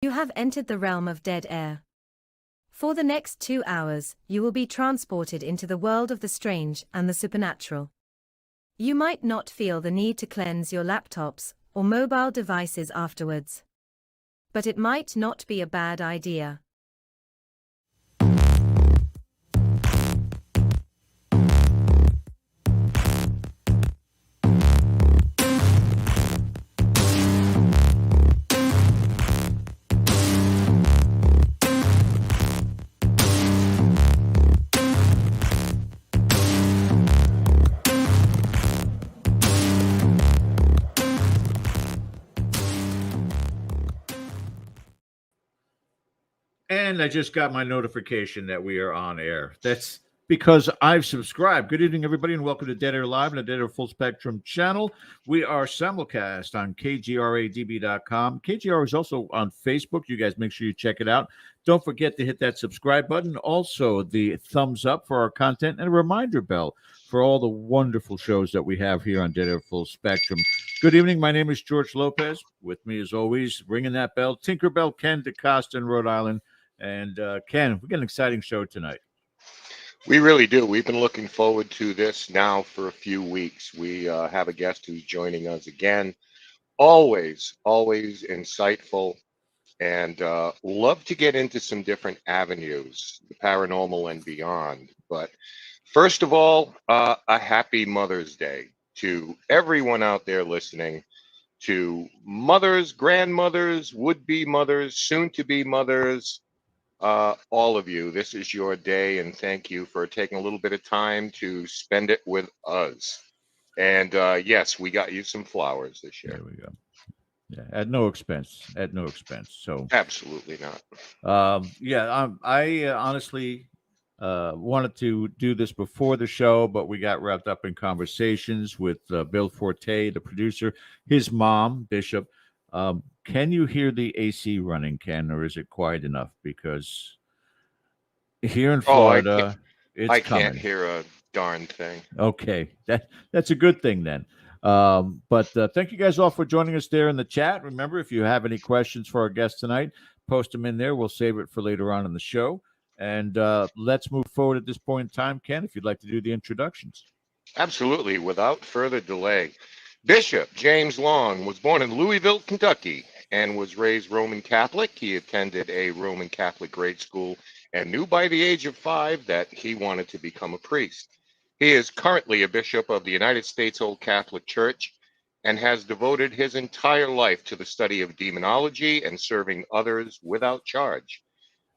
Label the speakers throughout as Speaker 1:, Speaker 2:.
Speaker 1: You have entered the realm of dead air. For the next 2 hours, you will be transported into the world of the strange and the supernatural. You might not feel the need to cleanse your laptops or mobile devices afterwards. But it might not be a bad idea.
Speaker 2: And I just got my notification that we are on air. That's because I've subscribed. Good evening, everybody, and welcome to Dead Air Live and the Dead Air Full Spectrum channel. We are simulcast on KGRADB.com. KGR is also on Facebook. You guys make sure you check it out. Don't forget to hit that subscribe button. Also, the thumbs up for our content and a reminder bell for all the wonderful shows that we have here on Dead Air Full Spectrum. Good evening. My name is George Lopez. With me, as always, ringing that bell, Tinkerbell Ken DeCosta in Rhode Island. And Ken, we got an exciting show tonight.
Speaker 3: We really do. We've been looking forward to this now for a few weeks. We have a guest who's joining us again. Always insightful, and love to get into some different avenues, the paranormal and beyond. But first of all, a happy Mother's Day to everyone out there listening, to mothers, grandmothers, would-be mothers, soon-to-be mothers, all of you. This is your day, and thank you for taking a little bit of time to spend it with us. And yes, we got you some flowers this year.
Speaker 2: There we go. Yeah, at no expense. So
Speaker 3: absolutely not.
Speaker 2: I honestly wanted to do this before the show, but we got wrapped up in conversations with Bill Forte, the producer, his mom, Bishop. Can you hear the AC running, Ken, or is it quiet enough? Because here in Florida,
Speaker 3: I can't hear a darn thing.
Speaker 2: Okay, that's a good thing then. But thank you guys all for joining us there in the chat. Remember, if you have any questions for our guest tonight, post them in there. We'll save it for later on in the show. And let's move forward at this point in time. Ken, if you'd like to do the introductions.
Speaker 3: Absolutely. Without further delay. Bishop James Long was born in Louisville, Kentucky, and was raised Roman Catholic. He attended a Roman Catholic grade school and knew by the age of 5 that he wanted to become a priest. He is currently a bishop of the United States Old Catholic Church and has devoted his entire life to the study of demonology and serving others without charge.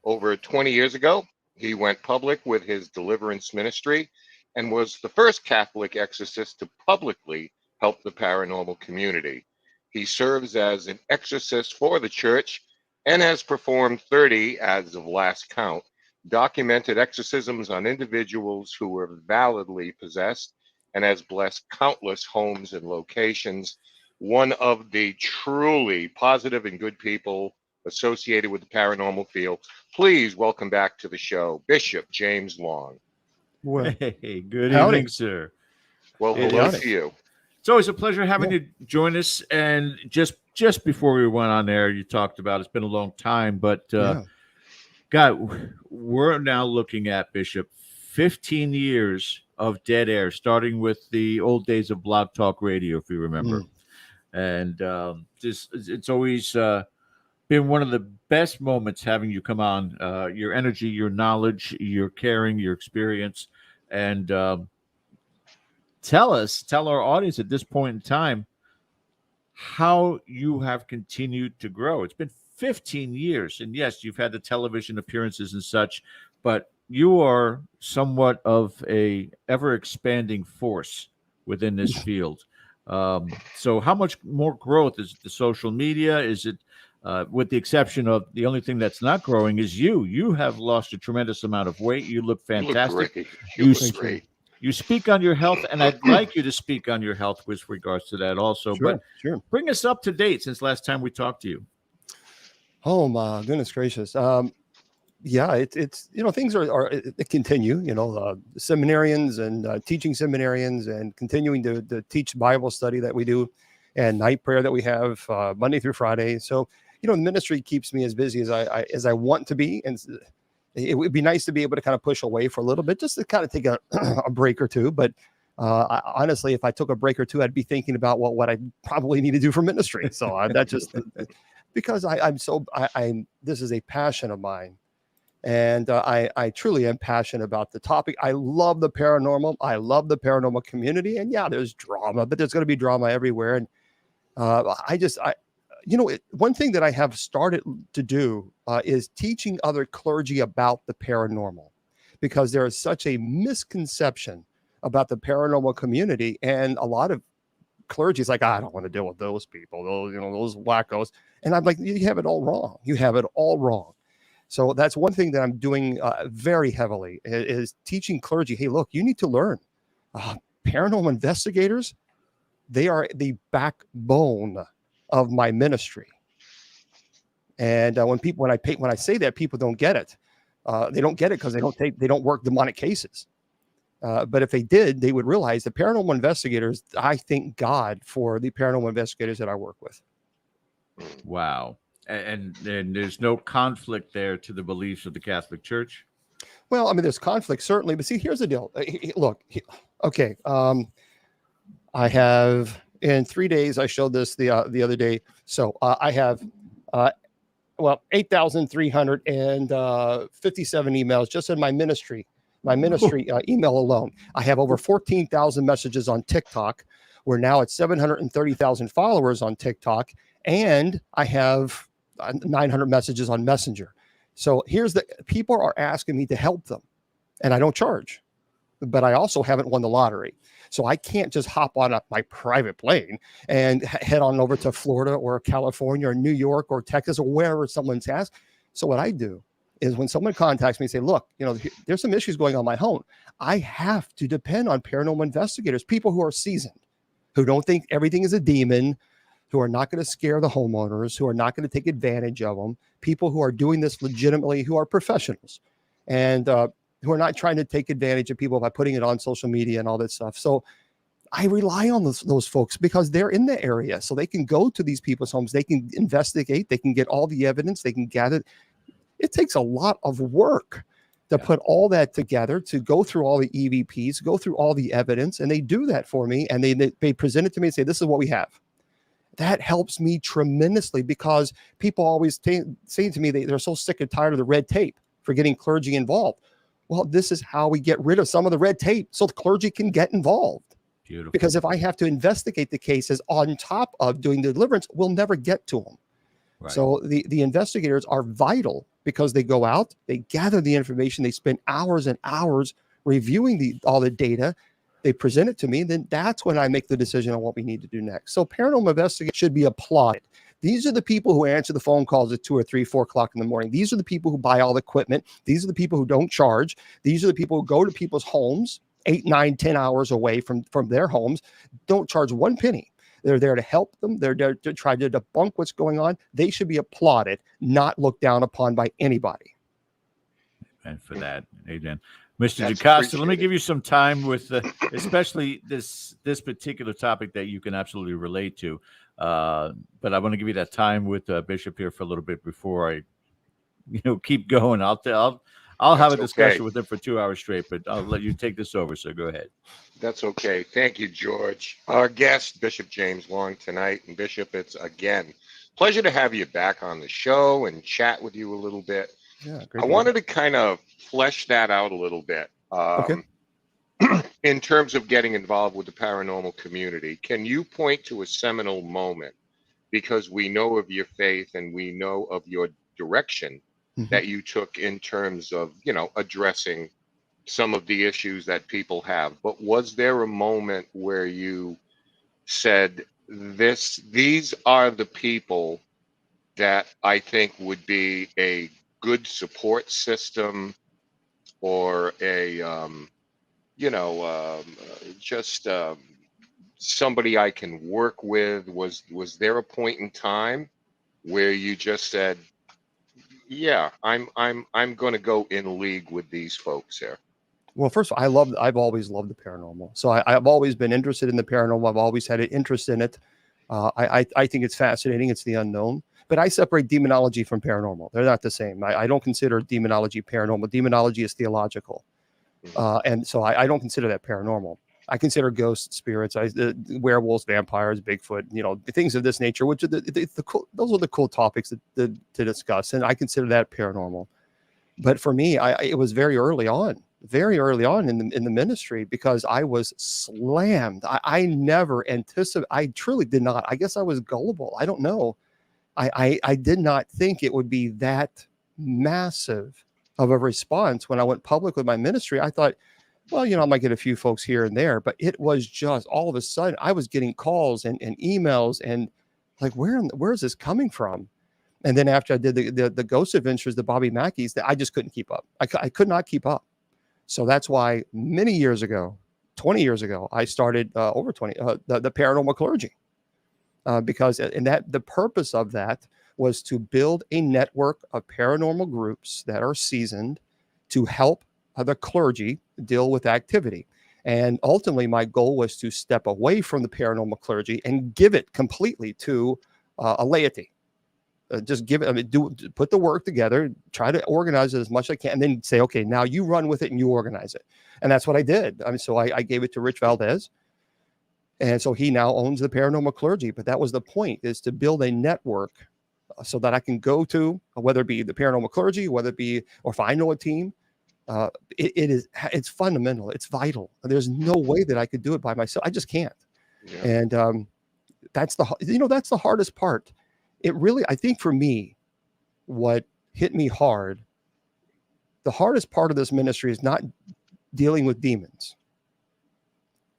Speaker 3: Over 20 years ago, he went public with his deliverance ministry and was the first Catholic exorcist to publicly help the paranormal community. He serves as an exorcist for the church and has performed 30, as of last count, documented exorcisms on individuals who were validly possessed and has blessed countless homes and locations. One of the truly positive and good people associated with the paranormal field. Please welcome back to the show, Bishop James Long.
Speaker 2: Well, hey, good evening, sir.
Speaker 3: Well, hello to you.
Speaker 2: It's always a pleasure having you join us. And just before we went on there, you talked about it's been a long time, but God, we're now looking at, Bishop, 15 years of dead air, starting with the old days of Blog Talk Radio, if you remember. And it's always been one of the best moments having you come on. Your energy, your knowledge, your caring, your experience, and tell our audience at this point in time how you have continued to grow. It's been 15 years, and yes, you've had the television appearances and such, but you are somewhat of a ever-expanding force within this field. So how much more growth is it the social media? Is it, with the exception of the only thing that's not growing is you? You have lost a tremendous amount of weight. You look fantastic.
Speaker 3: You look great.
Speaker 2: You speak on your health, and I'd like you to speak on your health with regards to that also.
Speaker 4: Sure.
Speaker 2: Bring us up to date since last time we talked to you.
Speaker 4: Oh my goodness gracious! It's things are continue. Seminarians and teaching seminarians and continuing to teach Bible study that we do, and night prayer that we have Monday through Friday. So the ministry keeps me as busy as I want to be. And it would be nice to be able to kind of push away for a little bit, just to kind of take a break or two. But honestly, if I took a break or two, I'd be thinking about what I probably need to do for ministry. So that's just because this is a passion of mine. And I truly am passionate about the topic. I love the paranormal. I love the paranormal community. And yeah, there's drama, but there's going to be drama everywhere. And one thing that I have started to do is teaching other clergy about the paranormal, because there is such a misconception about the paranormal community. And a lot of clergy is like, I don't want to deal with those people, those wackos. And I'm like, you have it all wrong. You have it all wrong. So that's one thing that I'm doing very heavily is teaching clergy. Hey, look, you need to learn. Paranormal investigators, they are the backbone of my ministry. And when I say that, people don't get it. They don't get it because they don't work demonic cases. But if they did, they would realize the paranormal investigators. I thank God for the paranormal investigators that I work with.
Speaker 2: Wow. And there's no conflict there to the beliefs of the Catholic Church?
Speaker 4: Well, I mean, there's conflict, certainly. But see, here's the deal. Look, okay. I have, in 3 days, I showed this the other day. So I have, 8,357 emails just in my ministry email alone. I have over 14,000 messages on TikTok. We're now at 730,000 followers on TikTok. And I have 900 messages on Messenger. So people are asking me to help them, and I don't charge, but I also haven't won the lottery. So I can't just hop on my private plane and head on over to Florida or California or New York or Texas or wherever someone's asked. So what I do is when someone contacts me and say, look, there's some issues going on my home, I have to depend on paranormal investigators, people who are seasoned, who don't think everything is a demon, who are not going to scare the homeowners, who are not going to take advantage of them, people who are doing this legitimately, who are professionals, and who are not trying to take advantage of people by putting it on social media and all that stuff. So I rely on those folks because they're in the area. So they can go to these people's homes, they can investigate, they can get all the evidence, they can gather. It takes a lot of work to put all that together, to go through all the EVPs, go through all the evidence, and they do that for me, and they present it to me and say, this is what we have. That helps me tremendously because people always say to me they're so sick and tired of the red tape for getting clergy involved. Well, this is how we get rid of some of the red tape so the clergy can get involved.
Speaker 2: Beautiful.
Speaker 4: Because if I have to investigate the cases on top of doing the deliverance, we'll never get to them. Right. So the investigators are vital because they go out, they gather the information, they spend hours and hours reviewing all the data. They present it to me, then that's when I make the decision on what we need to do next. So paranormal investigators should be applauded. These are the people who answer the phone calls at 2 or 3, 4 o'clock in the morning. These are the people who buy all the equipment. These are the people who don't charge. These are the people who go to people's homes 8, 9, 10 hours away from their homes, don't charge one penny. They're there to help them. They're there to try to debunk what's going on. They should be applauded, not looked down upon by anybody.
Speaker 2: And for that, Amen. Mr. DeCosta, let me give you some time with especially this particular topic that you can absolutely relate to. But I want to give you that time with Bishop here for a little bit before I, keep going. I'll have a discussion with him for 2 hours straight, but I'll let you take this over. So go ahead.
Speaker 3: That's okay. Thank you, George. Our guest, Bishop James Long, tonight. And Bishop, it's again pleasure to have you back on the show and chat with you a little bit.
Speaker 4: Yeah, great.
Speaker 3: I wanted to kind of flesh that out a little bit.
Speaker 4: Okay.
Speaker 3: In terms of getting involved with the paranormal community, can you point to a seminal moment? Because we know of your faith and we know of your direction that you took in terms of, addressing some of the issues that people have. But was there a moment where you said, these are the people that I think would be a good support system or somebody I can work with? Was there a point in time where you just said, yeah, I'm going to go in league with these folks here?
Speaker 4: Well, first of all, I've always loved the paranormal. So I've always been interested in the paranormal. I've always had an interest in it. I think it's fascinating. It's the unknown. But I separate demonology from paranormal. They're not the same. I don't consider demonology paranormal. Demonology is theological. And so I don't consider that paranormal. I consider ghosts, spirits, werewolves, vampires, Bigfoot, things of this nature, which are the cool, those are the cool topics to discuss. And I consider that paranormal. But for me, it was very early on in the ministry, because I was slammed. I never anticipated. I truly did not. I guess I was gullible. I don't know. I did not think it would be that massive of a response when I went public with my ministry. I thought, well, I might get a few folks here and there, but it was just all of a sudden I was getting calls and emails, and like, where is this coming from? And then after I did the ghost adventures, the Bobby Mackeys, that I just couldn't keep up. I could not keep up. So that's why many years ago, 20 years ago, I started over 20, the Paranormal Clergy, because the purpose of that was to build a network of paranormal groups that are seasoned to help the clergy deal with activity. And ultimately, my goal was to step away from the paranormal clergy and give it completely to a laity. Just give it, put the work together, try to organize it as much as I can, and then say, okay, now you run with it and you organize it. And that's what I did. So I gave it to Rich Valdez. And so he now owns the Paranormal Clergy. But that was the point, is to build a network so that I can go to, whether it be the Paranormal Clergy, or if I know a team, it's fundamental. It's vital. There's no way that I could do it by myself. I just can't. Yeah. And that's the hardest part. It really, I think for me, what hit me hard, the hardest part of this ministry is not dealing with demons.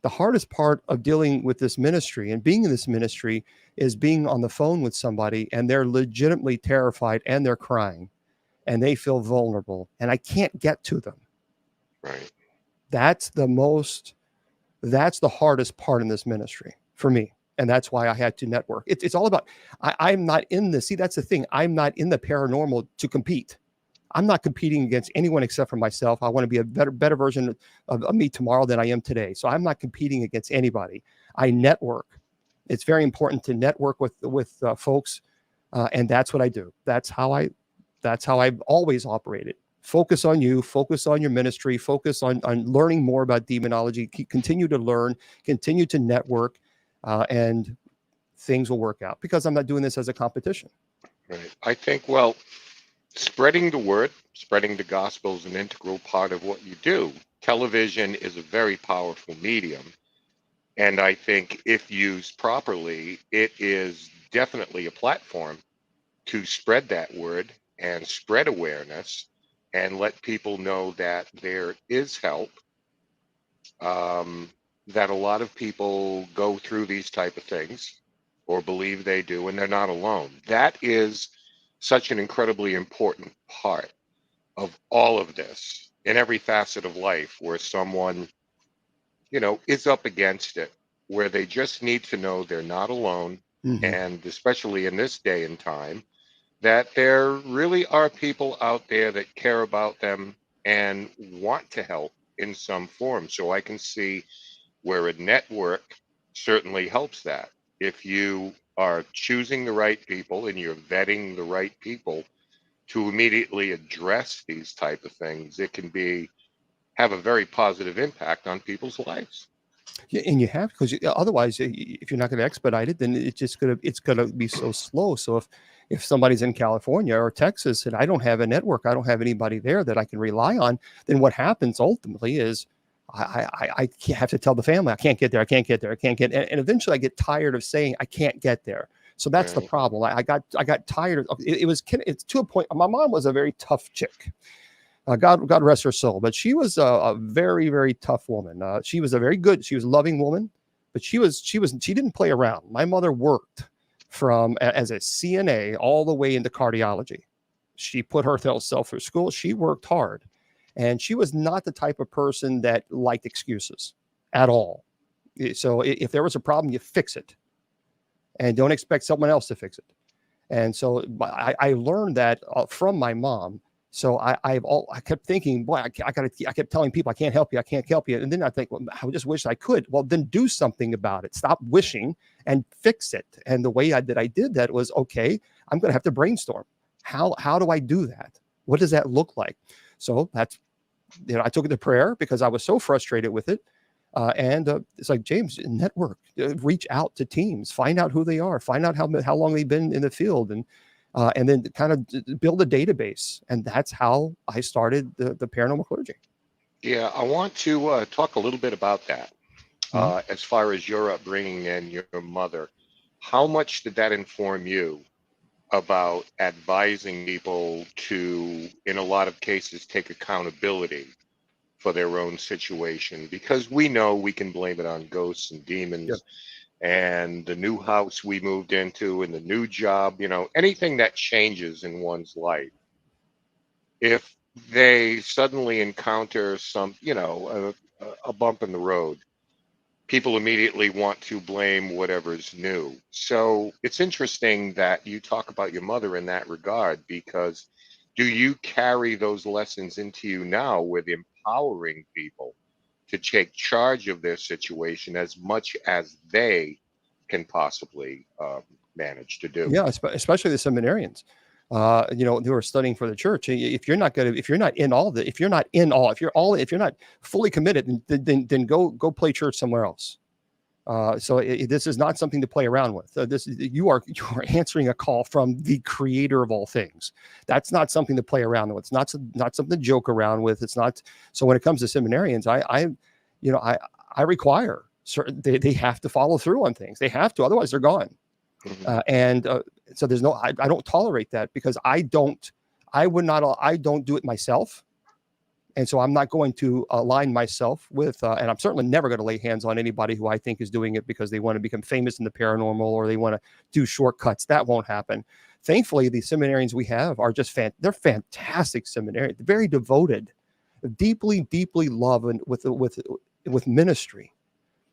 Speaker 4: The hardest part of dealing with this ministry and being in this ministry is being on the phone with somebody and they're legitimately terrified and they're crying and they feel vulnerable and I can't get to them.
Speaker 3: Right.
Speaker 4: That's the hardest part in this ministry for me. And that's why I had to network. It's all about, I'm not in the, see, that's the thing. I'm not in the paranormal to compete. I'm not competing against anyone except for myself. I want to be a better version of me tomorrow than I am today. So I'm not competing against anybody. I network. It's very important to network with folks. And that's what I do. That's how I've always operated. Focus on you, focus on your ministry, focus on learning more about demonology, continue to learn, continue to network, and things will work out, because I'm not doing this as a competition.
Speaker 3: Right. I think, spreading the word, spreading the gospel is an integral part of what you do. Television is a very powerful medium. And I think if used properly, it is definitely a platform to spread that word and spread awareness and let people know that there is help, that a lot of people go through these type of things or believe they do, and they're not alone. That is such an incredibly important part of all of this in every facet of life, where someone, is up against it, where they just need to know they're not alone. Mm-hmm. And especially in this day and time, that there really are people out there that care about them and want to help in some form. So I can see where a network certainly helps that. If you are choosing the right people and you're vetting the right people to immediately address these type of things, it can have a very positive impact on people's lives.
Speaker 4: Yeah, and you have, because otherwise, if you're not going to expedite it, then it's gonna be so slow. So if somebody's in California or Texas and I don't have a network, I don't have anybody there that I can rely on, then what happens ultimately is I have to tell the family, I can't get there, and eventually I get tired of saying I can't get there. So that's the problem. I got tired of it. It's to a point. My mom was a very tough chick. God rest her soul, but she was a very, very tough woman. She was she was a loving woman, but she didn't play around. My mother worked as a CNA all the way into cardiology. She put herself through school. She worked hard, and she was not the type of person that liked excuses at all. So if there was a problem, you fix it, and don't expect someone else to fix it. And so I learned that from my mom. So I kept thinking, boy, I kept telling people I can't help you, and then I think, well, I just wish I could. Well, then do something about it. Stop wishing and fix it. And the way I did that was, okay, I'm going to have to brainstorm. How do I do that? What does that look like? So that's, I took it to prayer because I was so frustrated with it. And it's like, James, network, reach out to teams, find out who they are, find out how long they've been in the field, and then kind of build a database. And that's how I started the paranormal clergy.
Speaker 3: Yeah, I want to talk a little bit about that. As far as your upbringing and your mother, how much did that inform you about advising people to, in a lot of cases, take accountability for their own situation? Because we know we can blame it on ghosts and demons. Yep. And the new house we moved into and the new job, anything that changes in one's life. If they suddenly encounter some, a bump in the road, people immediately want to blame whatever's new. So it's interesting that you talk about your mother in that regard, because do you carry those lessons into you now with empowering people to take charge of their situation as much as they can possibly manage to do?
Speaker 4: Yeah, especially the seminarians, who are studying for the church. If you're not fully committed, then go play church somewhere else. So this is not something to play around with. You are answering a call from the Creator of all things. That's not something to play around with. It's not something to joke around with. It's not. So when it comes to seminarians, I require certain, they have to follow through on things. They have to, otherwise they're gone. So there's I don't tolerate that, because I don't do it myself. And so I'm not going to align myself with, and I'm certainly never going to lay hands on anybody who I think is doing it because they want to become famous in the paranormal or they want to do shortcuts. That won't happen. Thankfully, the seminarians we have are just they're fantastic seminarians, very devoted, deeply, deeply love with ministry.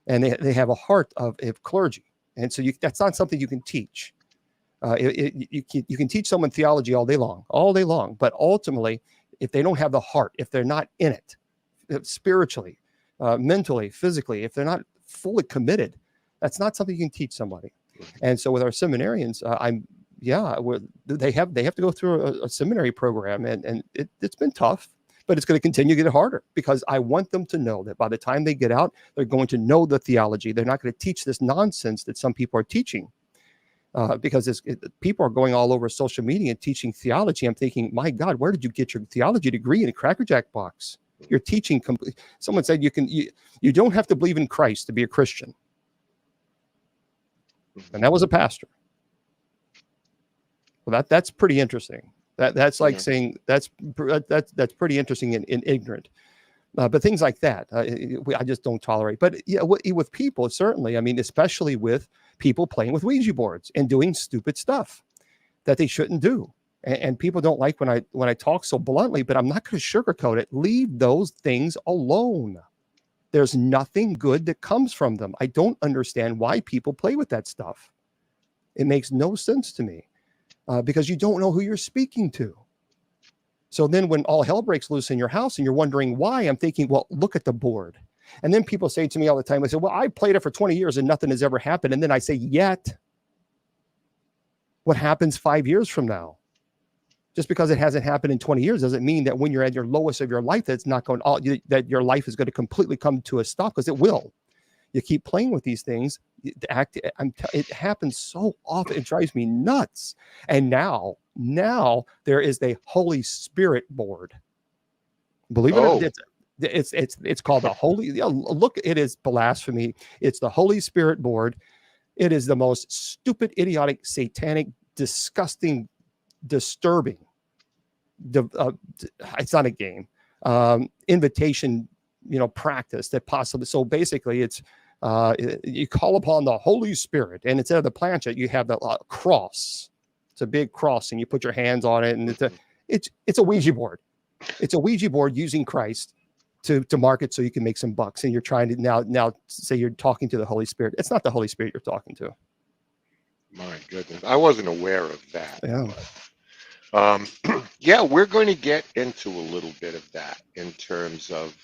Speaker 4: And they have a heart of clergy. And so that's not something you can teach. You can teach someone theology all day long, but ultimately, if they don't have the heart, if they're not in it, spiritually, mentally, physically, if they're not fully committed, that's not something you can teach somebody. And so with our seminarians, they have to go through a seminary program, and it's been tough, but it's going to continue to get harder, because I want them to know that by the time they get out, they're going to know the theology. They're not going to teach this nonsense that some people are teaching. Because people are going all over social media and teaching theology. I'm thinking, my God, where did you get your theology degree? In a Cracker Jack box? You're teaching. Someone said you don't have to believe in Christ to be a Christian, and that was a pastor. Well, that's pretty interesting. That's like saying that's pretty interesting and ignorant. But things like that, I just don't tolerate. But yeah, with people, certainly. I mean, especially with people playing with Ouija boards and doing stupid stuff that they shouldn't do. And people don't like when I talk so bluntly, but I'm not going to sugarcoat it. Leave those things alone. There's nothing good that comes from them. I don't understand why people play with that stuff. It makes no sense to me, because you don't know who you're speaking to. So then when all hell breaks loose in your house and you're wondering why, I'm thinking, well, look at the board. And then people say to me all the time, they say, well, I played it for 20 years and nothing has ever happened. And then I say, yet, what happens 5 years from now? Just because it hasn't happened in 20 years doesn't mean that when you're at your lowest of your life, that your life is going to completely come to a stop, because it will. You keep playing with these things. It happens so often. It drives me nuts. And now there is a Holy Spirit board. Believe it or not, it's called the Holy. Look, it is blasphemy. It's the Holy Spirit board. It is the most stupid, idiotic, satanic, disgusting, disturbing. It's not a game. Invitation, practice that possibly. So basically, it's. You call upon the Holy Spirit, and instead of the planchette, you have the cross. It's a big cross, and you put your hands on it, and it's a Ouija board. It's a Ouija board using Christ to market so you can make some bucks, and you're trying to now say you're talking to the Holy Spirit. It's not the Holy Spirit you're talking to.
Speaker 3: My goodness, I wasn't aware of that.
Speaker 4: Yeah.
Speaker 3: Yeah, we're going to get into a little bit of that in terms of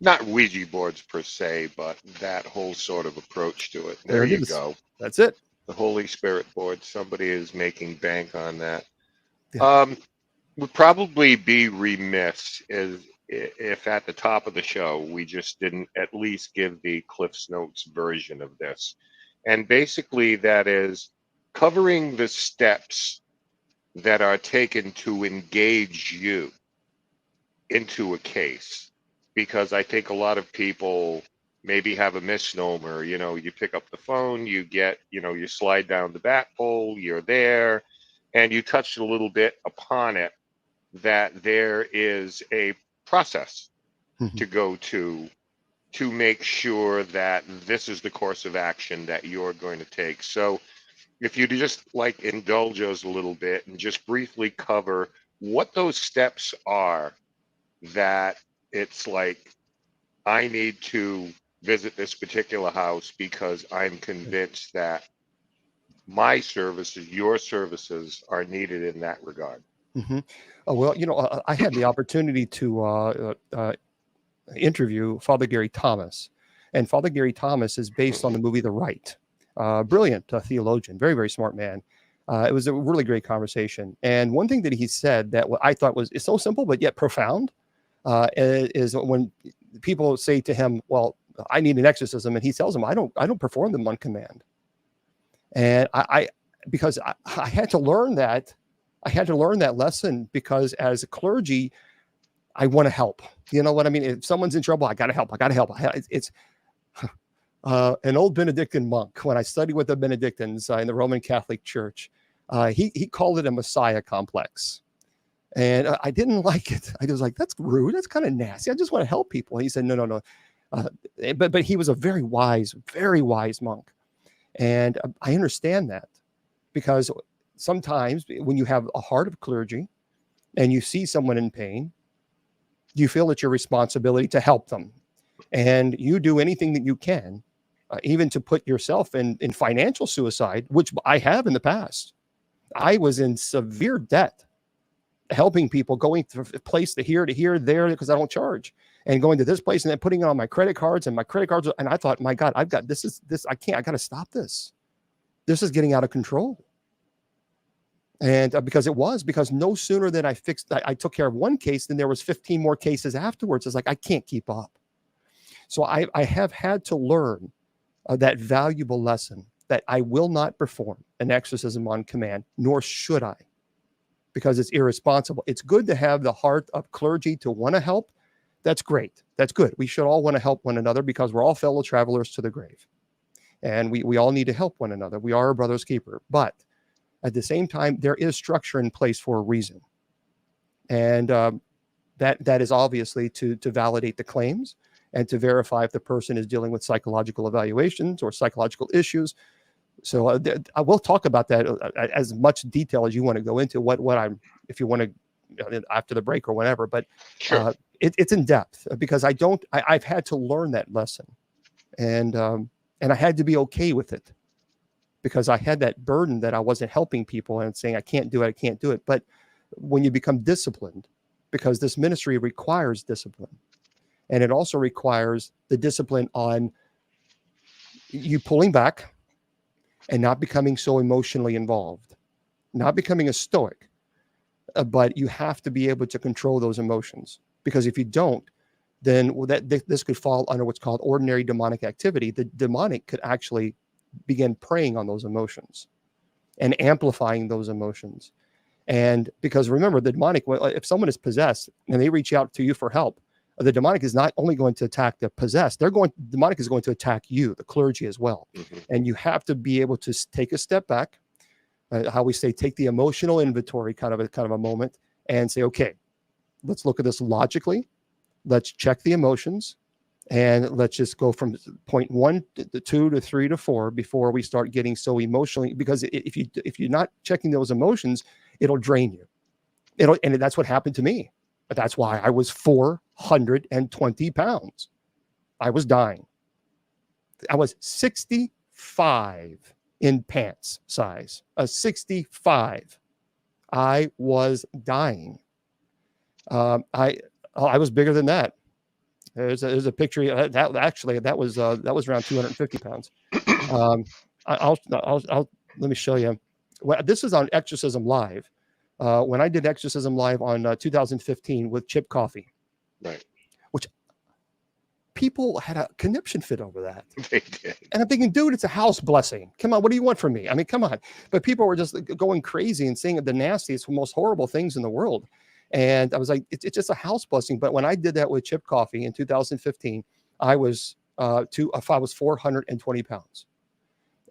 Speaker 3: not Ouija boards per se, but that whole sort of approach to it. There
Speaker 4: There it
Speaker 3: you
Speaker 4: is.
Speaker 3: go.
Speaker 4: That's it.
Speaker 3: The Holy Spirit board. Somebody is making bank on that.
Speaker 4: Yeah.
Speaker 3: Would probably be remiss if at the top of the show we just didn't at least give the Cliff's Notes version of this. And basically that is covering the steps that are taken to engage you into a case. Because I think a lot of people maybe have a misnomer. You pick up the phone, you slide down the bat pole, you're there, and you touched a little bit upon it, that there is a process
Speaker 4: Mhm.
Speaker 3: to go to make sure that this is the course of action that you're going to take. So if you just indulge us a little bit and just briefly cover what those steps are, that it's like, I need to visit this particular house because I'm convinced that my services, your services, are needed in that regard.
Speaker 4: Mm-hmm. Well, I had the opportunity to interview Father Gary Thomas, and Father Gary Thomas is based on the movie The Rite. Brilliant theologian, very, very smart man. It was a really great conversation. And one thing that he said that I thought is so simple but yet profound is when people say to him, "Well, I need an exorcism," and he tells them, "I don't perform them on command." And because I had to learn that. I had to learn that lesson because as a clergy, I want to help. You know what I mean? If someone's in trouble, I got to help. I got to help. It's an old Benedictine monk. When I studied with the Benedictines in the Roman Catholic Church, he called it a Messiah complex. And I didn't like it. I was like, that's rude. That's kind of nasty. I just want to help people. And he said, no. But he was a very wise monk. And I understand that because sometimes when you have a heart of clergy and you see someone in pain, you feel it's your responsibility to help them. And you do anything that you can, even to put yourself in financial suicide, which I have in the past. I was in severe debt, helping people, going from place to here, there, because I don't charge, and going to this place and then putting it on my credit cards, and my credit cards. And I thought, my God, I got to stop this. This is getting out of control. And because no sooner than I took care of one case, then there was 15 more cases afterwards. It's like, I can't keep up. So I have had to learn that valuable lesson that I will not perform an exorcism on command, nor should I, because it's irresponsible. It's good to have the heart of clergy to want to help. That's great. That's good. We should all want to help one another because we're all fellow travelers to the grave. And we all need to help one another. We are a brother's keeper. But at the same time, there is structure in place for a reason. And that is obviously to validate the claims and to verify if the person is dealing with psychological evaluations or psychological issues. So I will talk about that as much detail as you want to go into if you want to, after the break or whatever, but
Speaker 3: Sure.
Speaker 4: It's in depth because I've had to learn that lesson, and I had to be okay with it because I had that burden that I wasn't helping people and saying, I can't do it. But when you become disciplined, because this ministry requires discipline, and it also requires the discipline on you pulling back and not becoming so emotionally involved, not becoming a stoic, but you have to be able to control those emotions, because if you don't, then this could fall under what's called ordinary demonic activity. The demonic could actually begin preying on those emotions and amplifying those emotions. And because remember, the demonic, if someone is possessed and they reach out to you for help, the demonic is not only going to attack the possessed, demonic is going to attack you, the clergy, as well.
Speaker 3: Mm-hmm.
Speaker 4: And you have to be able to take a step back, how we say, take the emotional inventory kind of a moment and say, okay, let's look at this logically. Let's check the emotions, and let's just go from point 1 to 2 to 3 to 4 before we start getting so emotionally, because if you're not checking those emotions, it'll drain you. And that's what happened to me. That's why I was 420 pounds. I was dying. I was 65 in pants size, a 65. I was dying. I was bigger than that. There's a picture that was around 250 pounds. I'll let me show you. Well, this is on Exorcism Live. When I did Exorcism Live on 2015 with Chip Coffey,
Speaker 3: Right.
Speaker 4: which people had a conniption fit over that.
Speaker 3: They did.
Speaker 4: And I'm thinking, dude, it's a house blessing. Come on, what do you want from me? I mean, come on. But people were just going crazy and saying the nastiest, most horrible things in the world. And I was like, it's just a house blessing. But when I did that with Chip Coffey in 2015, I was 420 pounds.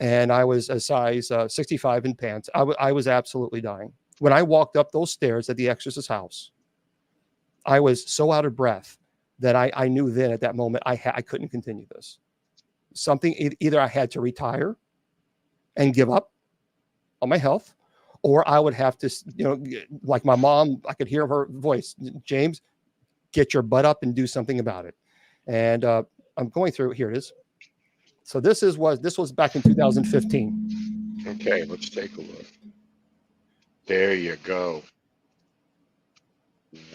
Speaker 4: And I was a size 65 in pants. I was absolutely dying. When I walked up those stairs at the Exorcist house, I was so out of breath that I knew then at that moment I couldn't continue this. Either I had to retire and give up on my health, or I would have to, like my mom, I could hear her voice, James, get your butt up and do something about it. And I'm going through, here it is. So this was back in 2015.
Speaker 3: Okay, let's take a look. There you go.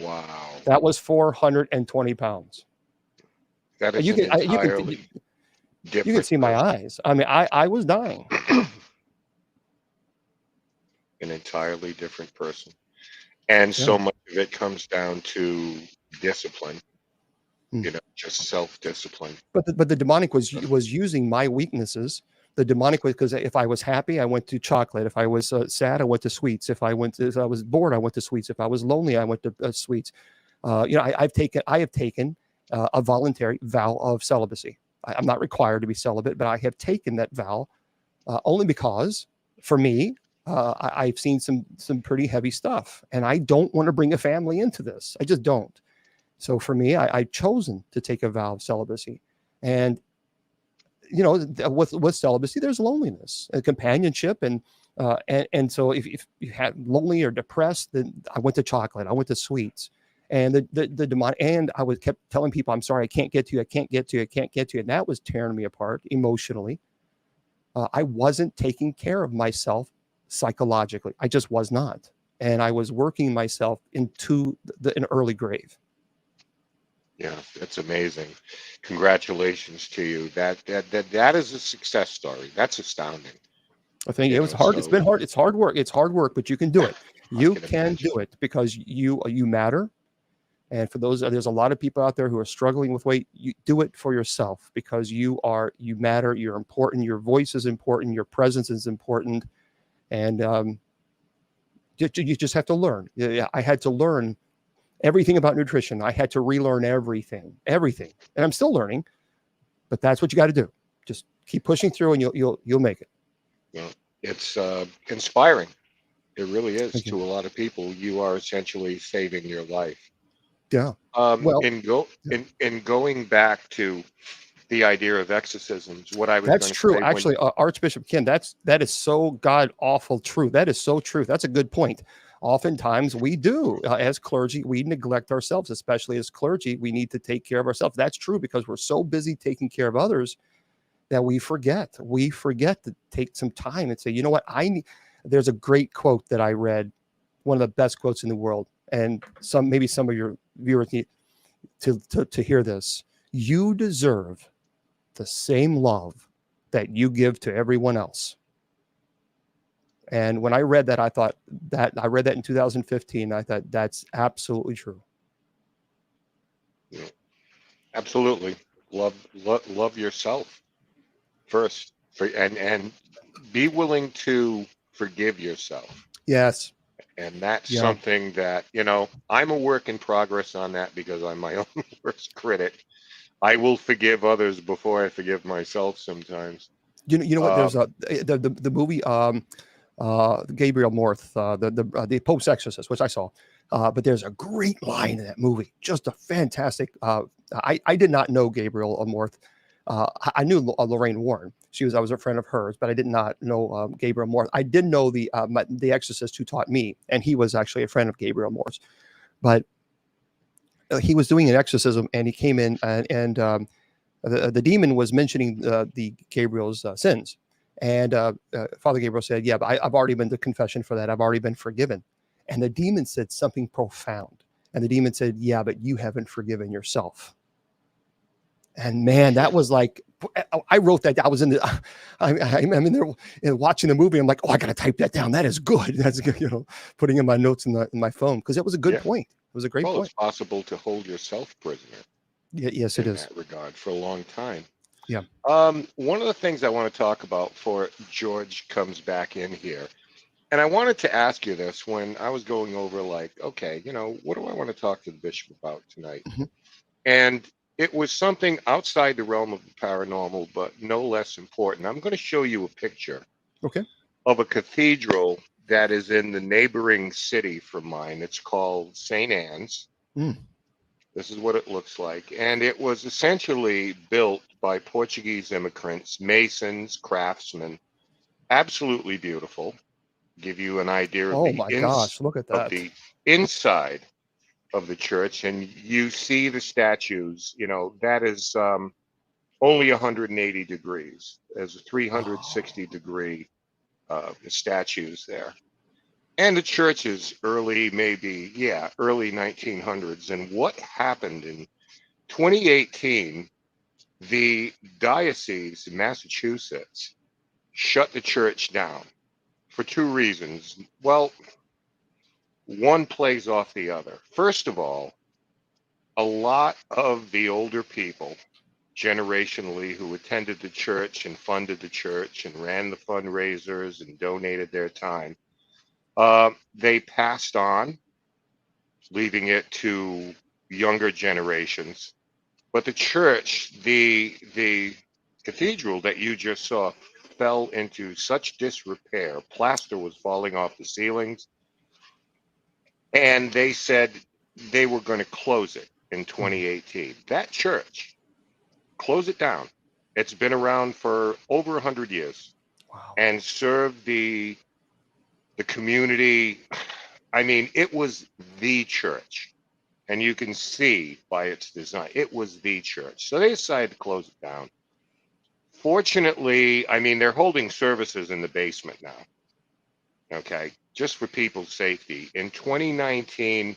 Speaker 3: Wow.
Speaker 4: That was 420 pounds.
Speaker 3: That is
Speaker 4: different. You can see my eyes. I mean, I was dying.
Speaker 3: An entirely different person. And so much of it comes down to discipline, just self-discipline.
Speaker 4: But the demonic was using my weaknesses. The demonic was, because if I was happy, I went to chocolate. If I was sad, I went to sweets. If I was bored, I went to sweets. If I was lonely, I went to sweets. I have taken a voluntary vow of celibacy. I'm not required to be celibate, but I have taken that vow only because, for me, I've seen some pretty heavy stuff, and I don't want to bring a family into this. I just don't. So for me, I've chosen to take a vow of celibacy, and with celibacy, there's loneliness and companionship, and so if you had lonely or depressed, then I went to chocolate, I went to sweets, and the demonic, and I kept telling people, I'm sorry, I can't get to you, I can't get to you, I can't get to you, and that was tearing me apart emotionally. I wasn't taking care of myself psychologically. I just was not, and I was working myself into an early grave.
Speaker 3: Yeah, that's amazing. Congratulations to you. That is a success story. That's astounding.
Speaker 4: I think it was hard. It's been hard. It's hard work. It's hard work, but you can do it. You can do it because you matter. And for there's a lot of people out there who are struggling with weight. You do it for yourself because you matter. You're important. Your voice is important. Your presence is important. And you just have to learn. I had to learn everything about nutrition. I had to relearn everything, and I'm still learning. But that's what you got to do. Just keep pushing through, and you'll make it.
Speaker 3: Yeah, it's inspiring. It really is to a lot of people. You are essentially saving your life.
Speaker 4: Yeah.
Speaker 3: In going back to the idea of exorcisms, what I was
Speaker 4: that's true. Actually, Archbishop Ken, that is so god awful true. That is so true. That's a good point. Oftentimes we do, as clergy, we neglect ourselves, especially as clergy. We need to take care of ourselves. That's true because we're so busy taking care of others that we forget. We forget to take some time and say, you know what, there's a great quote that I read, one of the best quotes in the world, and maybe some of your viewers need to hear this. You deserve the same love that you give to everyone else. And when I read that, I read that in 2015. I thought that's absolutely true.
Speaker 3: Yeah, absolutely. Love yourself first, and be willing to forgive yourself.
Speaker 4: Yes.
Speaker 3: And that's something that, I'm a work in progress on that because I'm my own worst critic. I will forgive others before I forgive myself sometimes.
Speaker 4: You know what? There's the movie Gabriel Morth, the Pope's Exorcist, which I saw. But there's a great line in that movie. Just a fantastic. I did not know Gabriel Morth. I knew Lorraine Warren. I was a friend of hers, but I did not know Gabriel Morth. I did know the exorcist who taught me, and he was actually a friend of Gabriel Morth. But he was doing an exorcism, and he came in, and the demon was mentioning the Gabriel's sins. And Father Gabriel said, yeah, but I've already been to confession for that. I've already been forgiven. And the demon said something profound. And the demon said, yeah, but you haven't forgiven yourself. And man, that was like, I wrote that. I was in the, I'm in there watching the movie. I'm like, oh, I got to type that down. That is good. That's good. Putting in my notes in my phone, because it was a good point. It was a great point.
Speaker 3: It's possible to hold yourself prisoner.
Speaker 4: Yes, it is.
Speaker 3: In that regard for a long time.
Speaker 4: Yeah.
Speaker 3: One of the things I want to talk about before George comes back in here, and I wanted to ask you this when I was going over, like, okay, what do I want to talk to the bishop about tonight?
Speaker 4: Mm-hmm.
Speaker 3: And it was something outside the realm of the paranormal, but no less important. I'm going to show you a picture of a cathedral that is in the neighboring city from mine. It's called St. Anne's. This is what it looks like. And it was essentially built by Portuguese immigrants, masons, craftsmen. Absolutely beautiful. Give you an idea of
Speaker 4: look at that.
Speaker 3: Of the inside of the church, and you see the statues. That is only 180 degrees. There's a 360 degree statues there. And the church is early 1900s. And what happened in 2018, the diocese in Massachusetts shut the church down for two reasons. Well, one plays off the other. First of all, a lot of the older people, generationally, who attended the church and funded the church and ran the fundraisers and donated their time, they passed on, leaving it to younger generations. But the church, the cathedral that you just saw, fell into such disrepair. Plaster was falling off the ceilings. And they said they were going to close it in 2018. That church, close it down. It's been around for over 100 years.
Speaker 4: Wow.
Speaker 3: And served the community. I mean, it was the church. And you can see by its design, it was the church. So they decided to close it down. Fortunately, I mean, they're holding services in the basement now. Okay, just for people's safety. In 2019,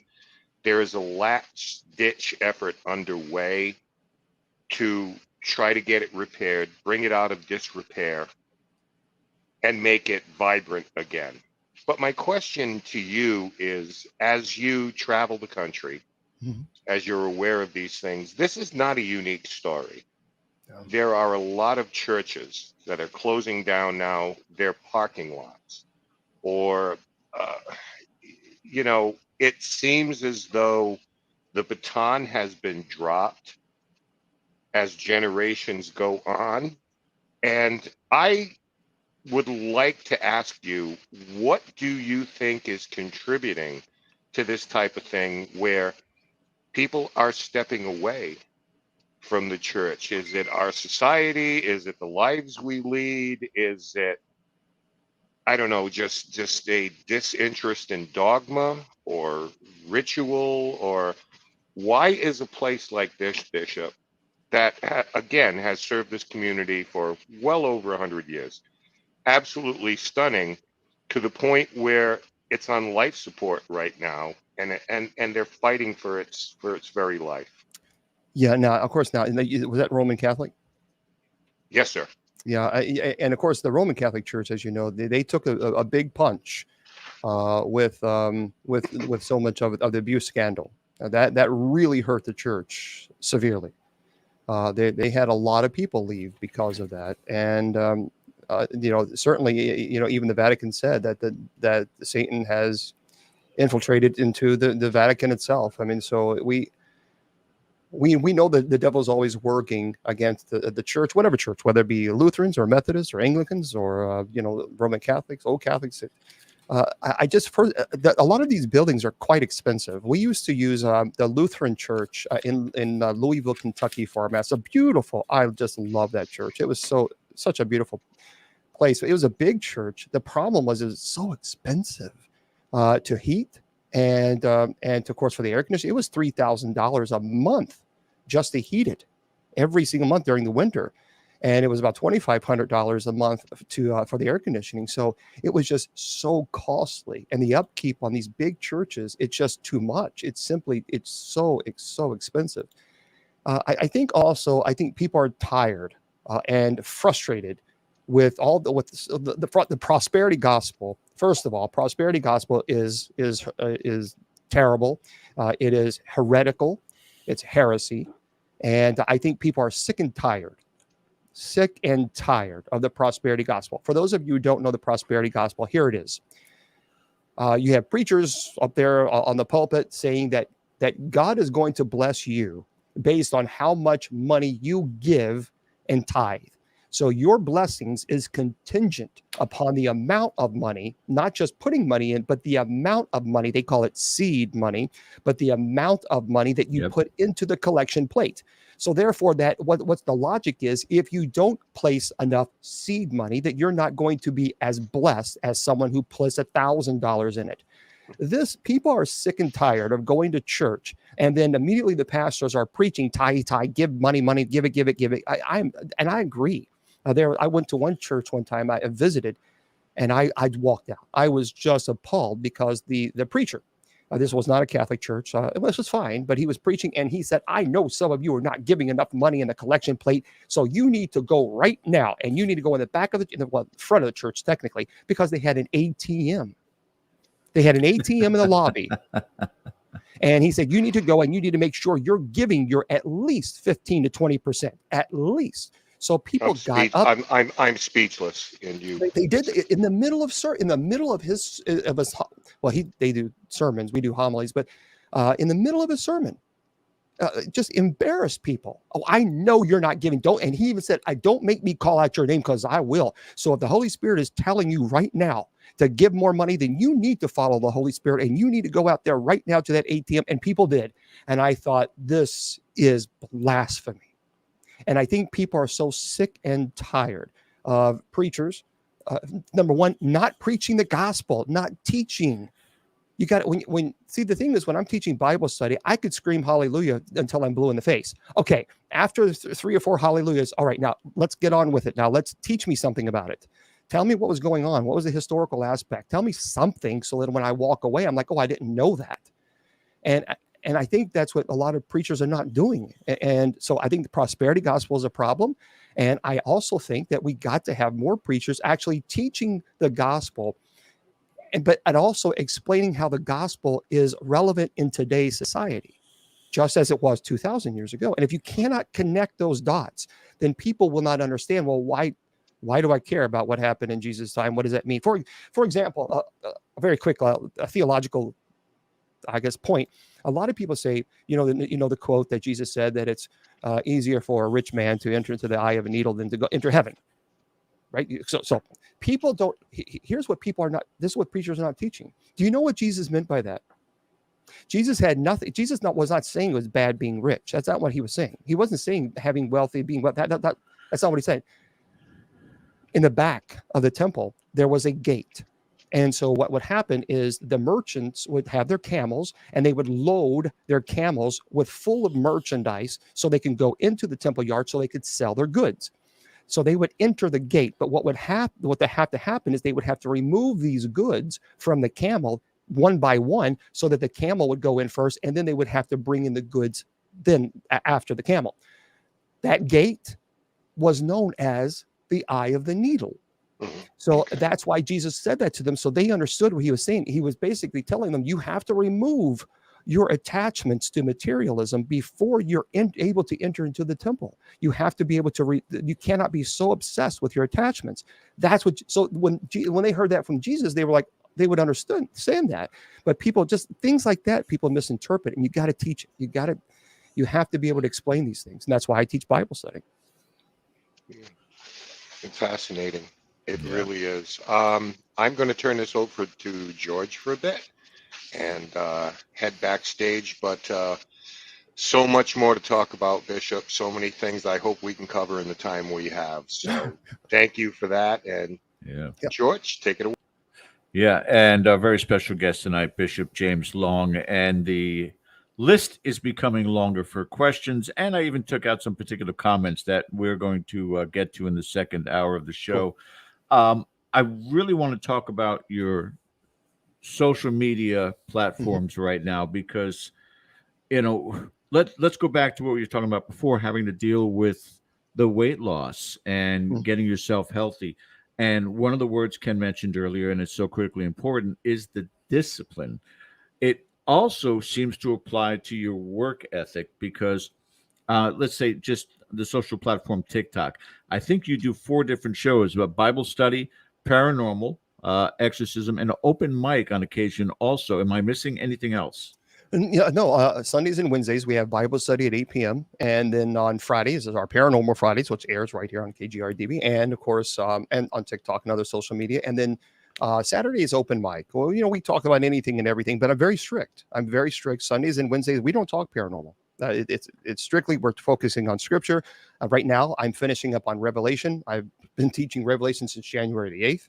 Speaker 3: there is a last-ditch effort underway to try to get it repaired, bring it out of disrepair, and make it vibrant again. But my question to you is, as you travel the country, as you're aware of these things, this is not a unique story. Yeah. There are a lot of churches that are closing down now their parking lots. Or, it seems as though the baton has been dropped as generations go on. And I would like to ask you, what do you think is contributing to this type of thing where people are stepping away from the church? Is it our society? Is it the lives we lead? Is it, I don't know, just a disinterest in dogma or ritual? Or why is a place like this, Bishop, that again has served this community for well over 100 years, absolutely stunning, to the point where it's on life support right now, and they're fighting for its very life?
Speaker 4: Yeah. Now, of course, was that Roman Catholic?
Speaker 3: Yes, sir.
Speaker 4: Yeah, and of course, the Roman Catholic Church, as you know, they took a big punch with so much of the abuse scandal. That really hurt the church severely. They had a lot of people leave because of that, and certainly, even the Vatican said that Satan has infiltrated into the Vatican itself. I mean, so we know that the devil's always working against the church, whatever church, whether it be Lutherans or Methodists or Anglicans or Roman Catholics, old Catholics. I just heard that a lot of these buildings are quite expensive. We used to use the Lutheran church in Louisville, Kentucky for our mass. I just love that church. It was such a beautiful place. It was a big church. The problem was it was so expensive to heat. And of course, for the air conditioning, it was $3,000 a month just to heat it every single month during the winter. and it was about $2,500 a month to for the air conditioning. So it was just so costly, and the upkeep on these big churches, it's just too much. It's so expensive. I think people are tired and frustrated with the prosperity gospel. First of all, prosperity gospel is terrible. It is heretical. It's heresy, and I think people are sick and tired of the prosperity gospel. For those of you who don't know the prosperity gospel, here it is. You have preachers up there on the pulpit saying that God is going to bless you based on how much money you give and tithe. So your blessings is contingent upon the amount of money, not just putting money in, but the amount of money. They call it seed money, but the amount of money that you put into the collection plate. So therefore, what's the logic is, if you don't place enough seed money, that you're not going to be as blessed as someone who puts $1,000 in it. People are sick and tired of going to church, and then immediately the pastors are preaching tithe, give money, give it. I agree. I went to one church one time I visited, and I walked out. I was just appalled because the preacher, this was not a Catholic church. This was fine, but he was preaching, and he said, I know some of you are not giving enough money in the collection plate, so you need to go right now, and you need to go in the back of the front of the church, technically, because they had an ATM. They had an ATM in the lobby. And he said, you need to go and you need to make sure you're giving your at least 15 to 20%, at least. So people got up.
Speaker 3: I'm speechless. And
Speaker 4: they did in the middle of his well, they do sermons, we do homilies, but in the middle of his sermon, just embarrassed people. Oh, I know you're not giving. Don't. And he even said, don't make me call out your name, because I will. So if the Holy Spirit is telling you right now to give more money, then you need to follow the Holy Spirit, and you need to go out there right now to that ATM. And people did. And I thought, this is blasphemy. And I think people are so sick and tired of preachers, number one, not preaching the gospel, not teaching. You got it. See, the thing is, when I'm teaching Bible study, I could scream hallelujah until I'm blue in the face. Okay, after 3 or 4 hallelujahs, all right, now let's get on with it. Now let's teach me something about it. Tell me what was going on. What was the historical aspect? Tell me something so that when I walk away, I'm like, oh, I didn't know that. And I think that's what a lot of preachers are not doing. And so I think the prosperity gospel is a problem. And I also think that we got to have more preachers actually teaching the gospel, but also explaining how the gospel is relevant in today's society, just as it was 2,000 years ago. And if you cannot connect those dots, then people will not understand, well, why do I care about what happened in Jesus' time? What does that mean? For example, a very quick a theological, I guess, point. A lot of people say, the quote that Jesus said, that it's easier for a rich man to enter into the eye of a needle than to go enter heaven. Right? So people don't. Here's what people are not. This is what preachers are not teaching. Do you know what Jesus meant by that? Jesus had nothing. Jesus was not saying it was bad being rich. That's not what he was saying. He wasn't saying having wealthy, being wealthy. That's not what he said. In the back of the temple, there was a gate. And so what would happen is the merchants would have their camels, and they would load their camels with full of merchandise so they can go into the temple yard so they could sell their goods. So they would enter the gate. But what would have to happen is they would have to remove these goods from the camel one by one, so that the camel would go in first, and then they would have to bring in the goods then after the camel. That gate was known as the eye of the needle. So that's why Jesus said that to them, so they understood what he was saying. He was basically telling them, you have to remove your attachments to materialism before you're able to enter into the temple. You have to be able to you cannot be so obsessed with your attachments. That's what. So when they heard that from Jesus, they were like, they would understand that. But people, just things like that, people misinterpret, and you got to teach it. You have to be able to explain these things, and that's why I teach Bible study.
Speaker 3: It's fascinating. It really is. I'm going to turn this over to George for a bit and head backstage, but so much more to talk about, Bishop. So many things I hope we can cover in the time we have. So thank you for that. And George, take it away.
Speaker 2: Yeah, and a very special guest tonight, Bishop James Long, and the list is becoming longer for questions, and I even took out some particular comments that we're going to get to in the second hour of the show. I really want to talk about your social media platforms right now, because let's go back to what we were talking about before, having to deal with the weight loss and getting yourself healthy. And one of the words Ken mentioned earlier, and it's so critically important, is the discipline. It also seems to apply to your work ethic, because let's say just the social platform TikTok. I think you do 4 different shows about Bible study, paranormal, exorcism, and an open mic on occasion also. Am I missing anything else?
Speaker 4: Yeah, no, Sundays and Wednesdays, we have Bible study at 8 p.m. And then on Fridays is our Paranormal Fridays, which airs right here on KGRDB. And of course, and on TikTok and other social media. And then Saturday is open mic. Well, we talk about anything and everything, but I'm very strict. Sundays and Wednesdays, we don't talk paranormal. It's strictly, we're focusing on scripture. Right now, I'm finishing up on Revelation. I've been teaching Revelation since January the 8th.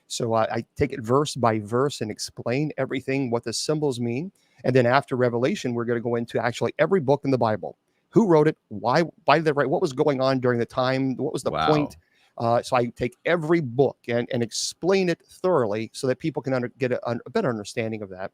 Speaker 4: So I take it verse by verse and explain everything, what the symbols mean. And then after Revelation, we're going to go into actually every book in the Bible. Who wrote it? Why did they write? What was going on during the time? What was the point? So I take every book and explain it thoroughly so that people can get a better understanding of that.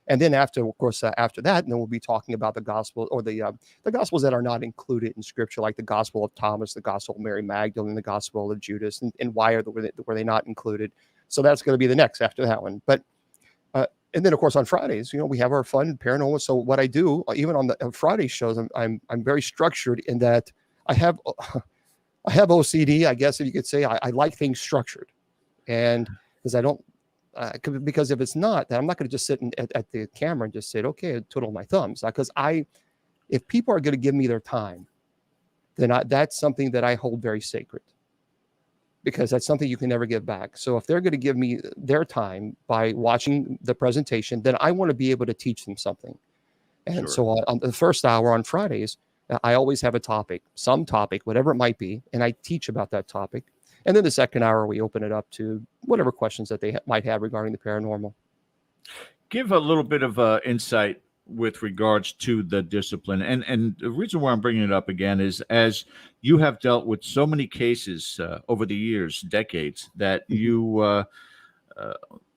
Speaker 4: And then after that, then we'll be talking about the gospel, or the gospels that are not included in scripture, like the gospel of Thomas, the gospel of Mary Magdalene, the gospel of Judas, and why were they not included? So that's going to be the next after that one. But and then of course on Fridays, we have our fun paranormal. So what I do, even on the Friday shows, I'm very structured in that I have OCD, I guess, if you could say. I like things structured, and because I don't. Because if it's not, then I'm not going to just sit at the camera and just say, okay, twiddle my thumbs. Because if people are going to give me their time, then that's something that I hold very sacred, because that's something you can never give back. So if they're going to give me their time by watching the presentation, then I want to be able to teach them something. And so on the first hour on Fridays, I always have a topic, some topic, whatever it might be, and I teach about that topic. And then the second hour, we open it up to whatever questions that they might have regarding the paranormal.
Speaker 2: Give a little bit of insight with regards to the discipline. And the reason why I'm bringing it up again is, as you have dealt with so many cases over the years, decades, that you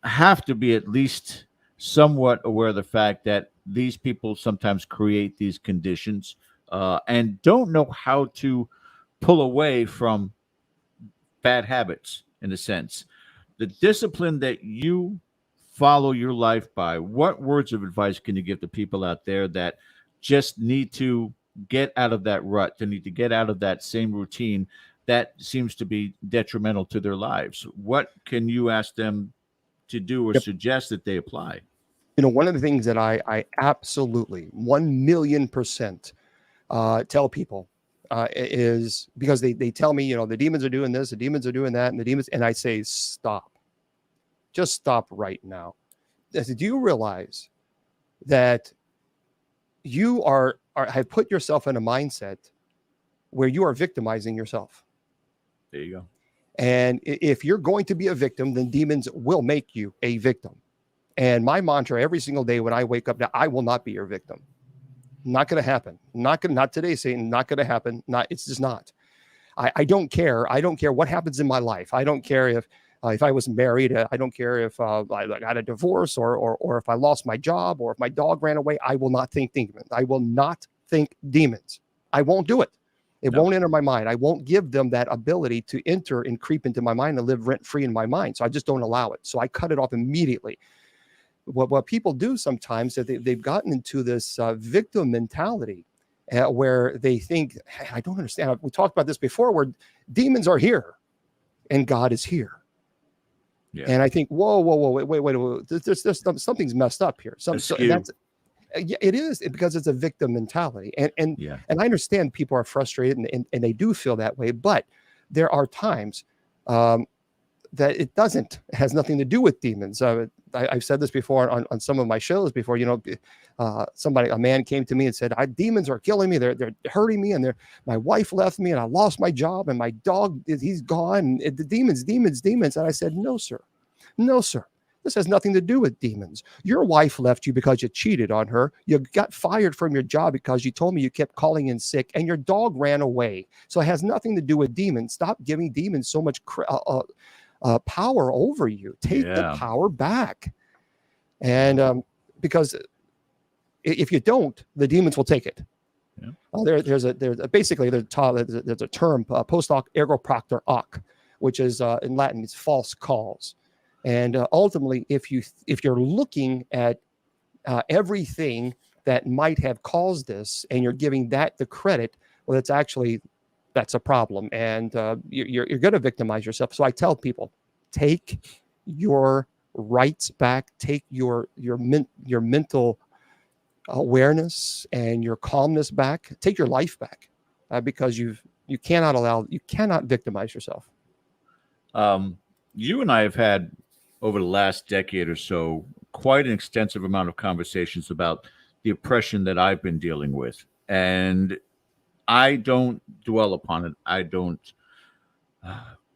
Speaker 2: have to be at least somewhat aware of the fact that these people sometimes create these conditions and don't know how to pull away from bad habits, in a sense. The discipline that you follow your life by, what words of advice can you give to people out there that just need to get out of that rut, they need to get out of that same routine that seems to be detrimental to their lives? What can you ask them to do or suggest that they apply?
Speaker 4: One of the things that I absolutely 1,000,000% tell people is, because they tell me, the demons are doing this, the demons are doing that, and I say, stop. Just stop right now. I said, do you realize that you have put yourself in a mindset where you are victimizing yourself?
Speaker 2: There you go.
Speaker 4: And if you're going to be a victim, then demons will make you a victim. And my mantra every single day when I wake up, now, I will not be your victim. Not going to happen. Not today, Satan. Not going to happen. It's just not. I don't care. I don't care what happens in my life. I don't care if I was married. I don't care if I got a divorce or if I lost my job or if my dog ran away. I will not think demons. I will not think demons. I won't do it. It won't enter my mind. I won't give them that ability to enter and creep into my mind and live rent free in my mind. So I just don't allow it. So I cut it off immediately. What people do sometimes is they've gotten into this victim mentality where they think, I don't understand. We talked about this before, where demons are here and God is here. Yeah. And I think, whoa, wait. There's something's messed up here. It is, because it's a victim mentality. And I understand people are frustrated and they do feel that way. But there are times that it has nothing to do with demons. I've said this before on some of my shows before. A man came to me and said, demons are killing me. They're hurting me, and my wife left me, and I lost my job, and my dog, he's gone. And the demons. And I said, no, sir. This has nothing to do with demons. Your wife left you because you cheated on her. You got fired from your job because you told me you kept calling in sick, and your dog ran away. So it has nothing to do with demons. Stop giving demons so much power over you. Take the power back. And because if you don't, the demons will take it. Yeah. There's a term, post hoc ergo propter hoc, which is in Latin, it's false cause. And ultimately, if you're looking at everything that might have caused this, and you're giving that the credit, well, that's a problem, and you're going to victimize yourself. So I tell people, take your rights back, take your mental awareness and your calmness back, take your life back, because you cannot victimize yourself.
Speaker 2: You and I have had, over the last decade or so, quite an extensive amount of conversations about the oppression that I've been dealing with. And I don't dwell upon it. I don't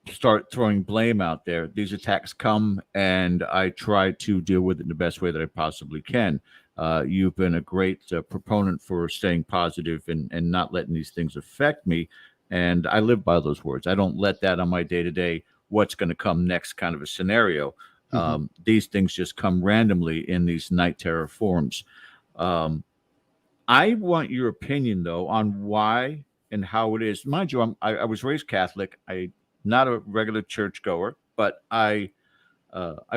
Speaker 2: start throwing blame out there. These attacks come, and I try to deal with it in the best way that I possibly can. You've been a great proponent for staying positive and not letting these things affect me. And I live by those words. I don't let that on my day-to-day, what's going to come next kind of a scenario. These things just come randomly in these night terror forms. I want your opinion, though, on why and how it is. Mind you, I was raised Catholic. I'm not a regular churchgoer, but I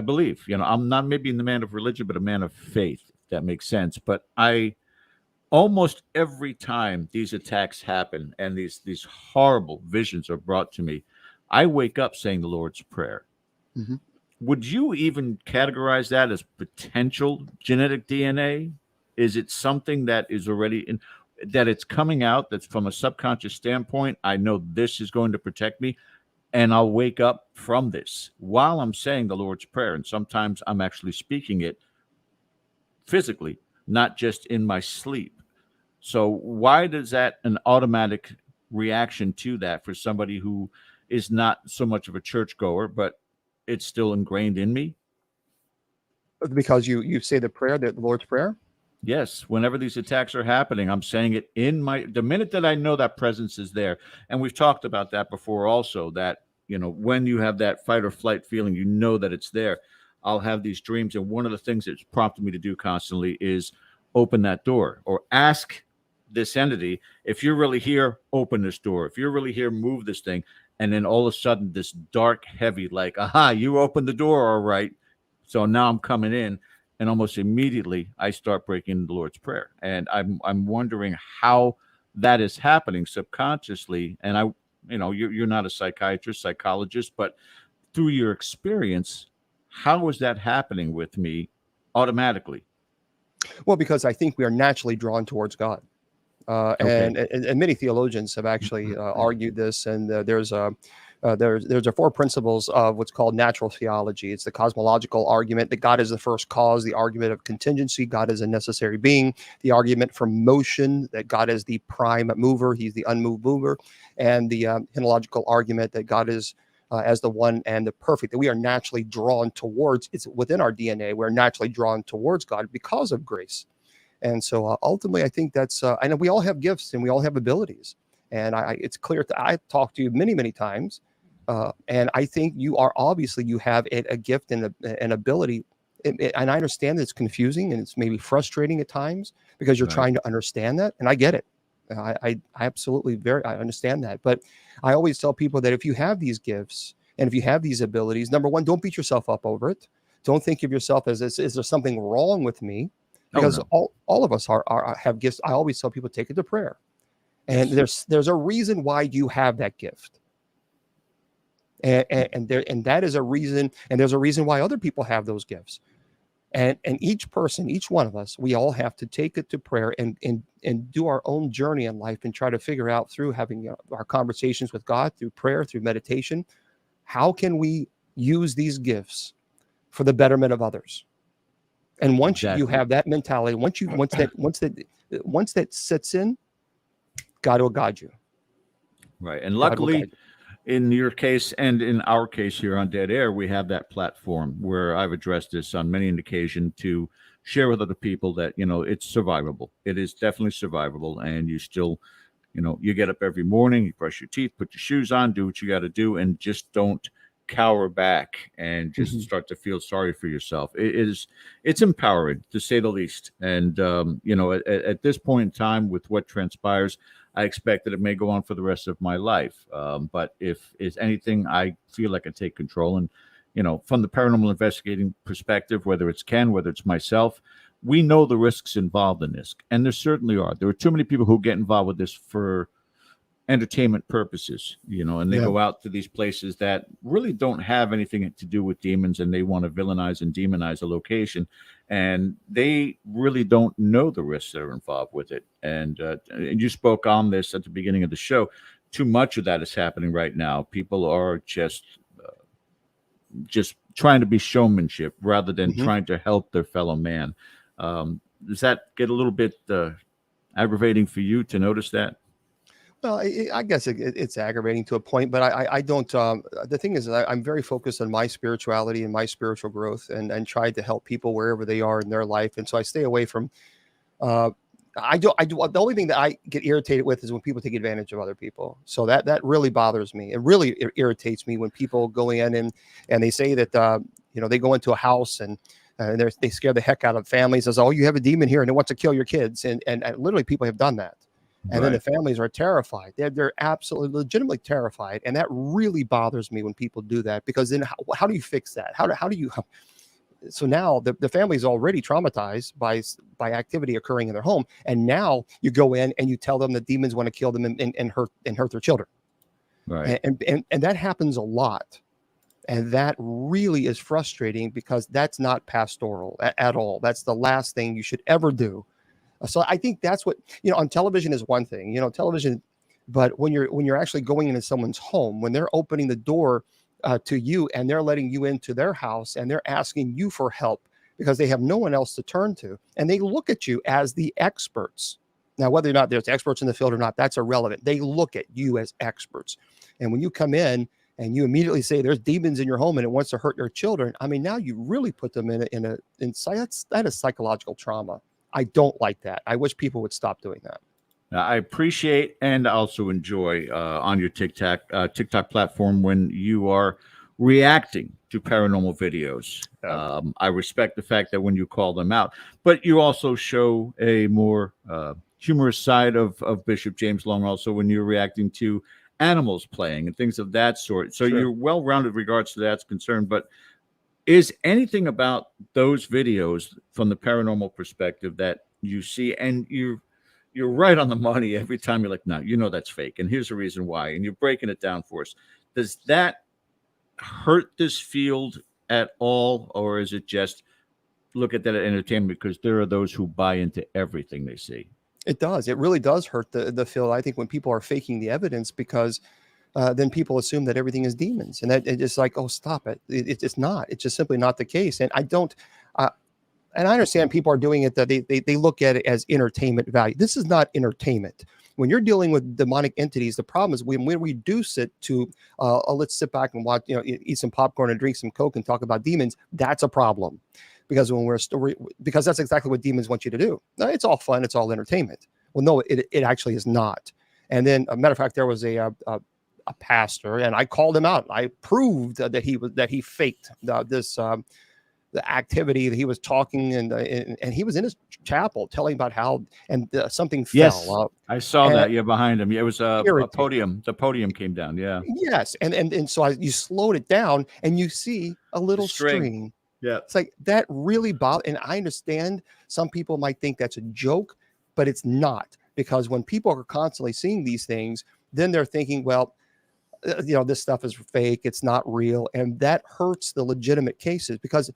Speaker 2: believe. I'm not maybe the man of religion, but a man of faith, if that makes sense. But almost every time these attacks happen and these horrible visions are brought to me, I wake up saying the Lord's Prayer. Mm-hmm. Would you even categorize that as potential genetic DNA? Is it something that is already that it's coming out, that's from a subconscious standpoint? I know this is going to protect me, and I'll wake up from this while I'm saying the Lord's Prayer. And sometimes I'm actually speaking it physically, not just in my sleep. So why does that an automatic reaction to that for somebody who is not so much of a churchgoer, but it's still ingrained in me?
Speaker 4: Because you say the prayer, the Lord's Prayer?
Speaker 2: Yes. Whenever these attacks are happening, I'm saying it the minute that I know that presence is there. And we've talked about that before also, that, when you have that fight or flight feeling, that it's there. I'll have these dreams. And one of the things that's prompted me to do constantly is open that door, or ask this entity, if you're really here, open this door. If you're really here, move this thing. And then all of a sudden, this dark, heavy, like, aha, you opened the door, all right. So now I'm coming in, and almost immediately I start breaking the Lord's Prayer. And I'm wondering how that is happening subconsciously. And you're not a psychiatrist, psychologist, but through your experience, how is that happening with me automatically?
Speaker 4: Well, because I think we are naturally drawn towards God. Okay. and many theologians have actually argued this, and there's a 4 principles of what's called natural theology. It's the cosmological argument that God is the first cause, the argument of contingency, God is a necessary being, the argument for motion, that God is the prime mover, he's the unmoved mover, and the henological argument that God is as the one and the perfect, that we are naturally drawn towards. It's within our DNA. We're naturally drawn towards God because of grace. And so ultimately, I think that's, I know we all have gifts and we all have abilities. And it's clear that I've talked to you many, many times. And I think you have a gift and an ability. And I understand that it's confusing and it's maybe frustrating at times because you're trying to understand that. And I get it. I absolutely I understand that. But I always tell people that if you have these gifts and if you have these abilities, number one, don't beat yourself up over it. Don't think of yourself as, is there something wrong with me? Because all of us have gifts. I always tell people, take it to prayer. And there's a reason why you have that gift. And that is a reason, and there's a reason why other people have those gifts. And each person, each one of us, we all have to take it to prayer and do our own journey in life and try to figure out through having our conversations with God, through prayer, through meditation, how can we use these gifts for the betterment of others? And once you have that mentality, once that sets in, God will guide you.
Speaker 2: Right. And luckily, in your case and in our case here on Dead Air, we have that platform where I've addressed this on many an occasion to share with other people that, it's survivable. It is definitely survivable. And you still, you get up every morning, you brush your teeth, put your shoes on, do what you got to do, and just don't cower back and just start to feel sorry for yourself. It's empowering, to say the least. And, at this point in time, with what transpires, I expect that it may go on for the rest of my life. But if it's anything, I feel like I take control. And, from the paranormal investigating perspective, whether it's Ken, whether it's myself, we know the risks involved in this. And there certainly are. There are too many people who get involved with this for entertainment purposes, and they go out to these places that really don't have anything to do with demons, and they want to villainize and demonize a location, and they really don't know the risks that are involved with it. And you spoke on this at the beginning of the show. Too much of that is happening right now. People are just trying to be showmanship rather than trying to help their fellow man. Does that get a little bit aggravating for you to notice that?
Speaker 4: Well, I guess it's aggravating to a point, but I don't. The thing is, I'm very focused on my spirituality and my spiritual growth, and try to help people wherever they are in their life. And so I stay away from. I do. The only thing that I get irritated with is when people take advantage of other people. So that really bothers me. It really irritates me when people go in and they say that they go into a house and they scare the heck out of families. Says, "Oh, you have a demon here and it wants to kill your kids," and literally people have done that. And then the families are terrified. They're absolutely legitimately terrified. And that really bothers me when people do that, because then how do you fix that? How do you? So now the family is already traumatized by activity occurring in their home. And now you go in and you tell them that demons want to kill them and hurt their children.
Speaker 2: Right.
Speaker 4: And that happens a lot. And that really is frustrating, because that's not pastoral at all. That's the last thing you should ever do. So I think that's what, on television is one thing, television, but when you're actually going into someone's home, when they're opening the door to you and they're letting you into their house and they're asking you for help because they have no one else to turn to, and they look at you as the experts. Now, whether or not there's experts in the field or not, that's irrelevant. They look at you as experts. And when you come in and you immediately say there's demons in your home and it wants to hurt your children, I mean, now you really put them that is psychological trauma. I don't like that. I wish people would stop doing that.
Speaker 2: I appreciate and also enjoy on your TikTok platform when you are reacting to paranormal videos. I respect the fact that when you call them out, but you also show a more humorous side of Bishop James Long, also when you're reacting to animals playing and things of that sort. So you're well-rounded regards to that's concerned, but is anything about those videos from the paranormal perspective that you see, and you're right on the money every time? You're like, no, that's fake, and here's the reason why, and you're breaking it down for us. Does that hurt this field at all, or is it just look at that as entertainment, because there are those who buy into everything they see?
Speaker 4: It does. It really does hurt the field, I think, when people are faking the evidence, because then people assume that everything is demons, and that it's just like, oh, stop it. It's not. It's just simply not the case. And I don't. And I understand people are doing it that they look at it as entertainment value. This is not entertainment. When you're dealing with demonic entities, the problem is when we reduce it to let's sit back and watch, eat some popcorn and drink some Coke and talk about demons. That's a problem, because because that's exactly what demons want you to do. It's all fun. It's all entertainment. Well, no, it actually is not. And then, a matter of fact, there was a pastor, and I called him out. I proved that he faked the activity that he was talking, and he was in his chapel telling about how something fell.
Speaker 2: I saw that. Yeah, behind him. Yeah, it was a podium. The podium came down. Yeah.
Speaker 4: Yes, and so you slowed it down, and you see a little string.
Speaker 2: Yeah,
Speaker 4: it's like that really bothered. And I understand some people might think that's a joke, but it's not, because when people are constantly seeing these things, then they're thinking, well, this stuff is fake, it's not real, and that hurts the legitimate cases, because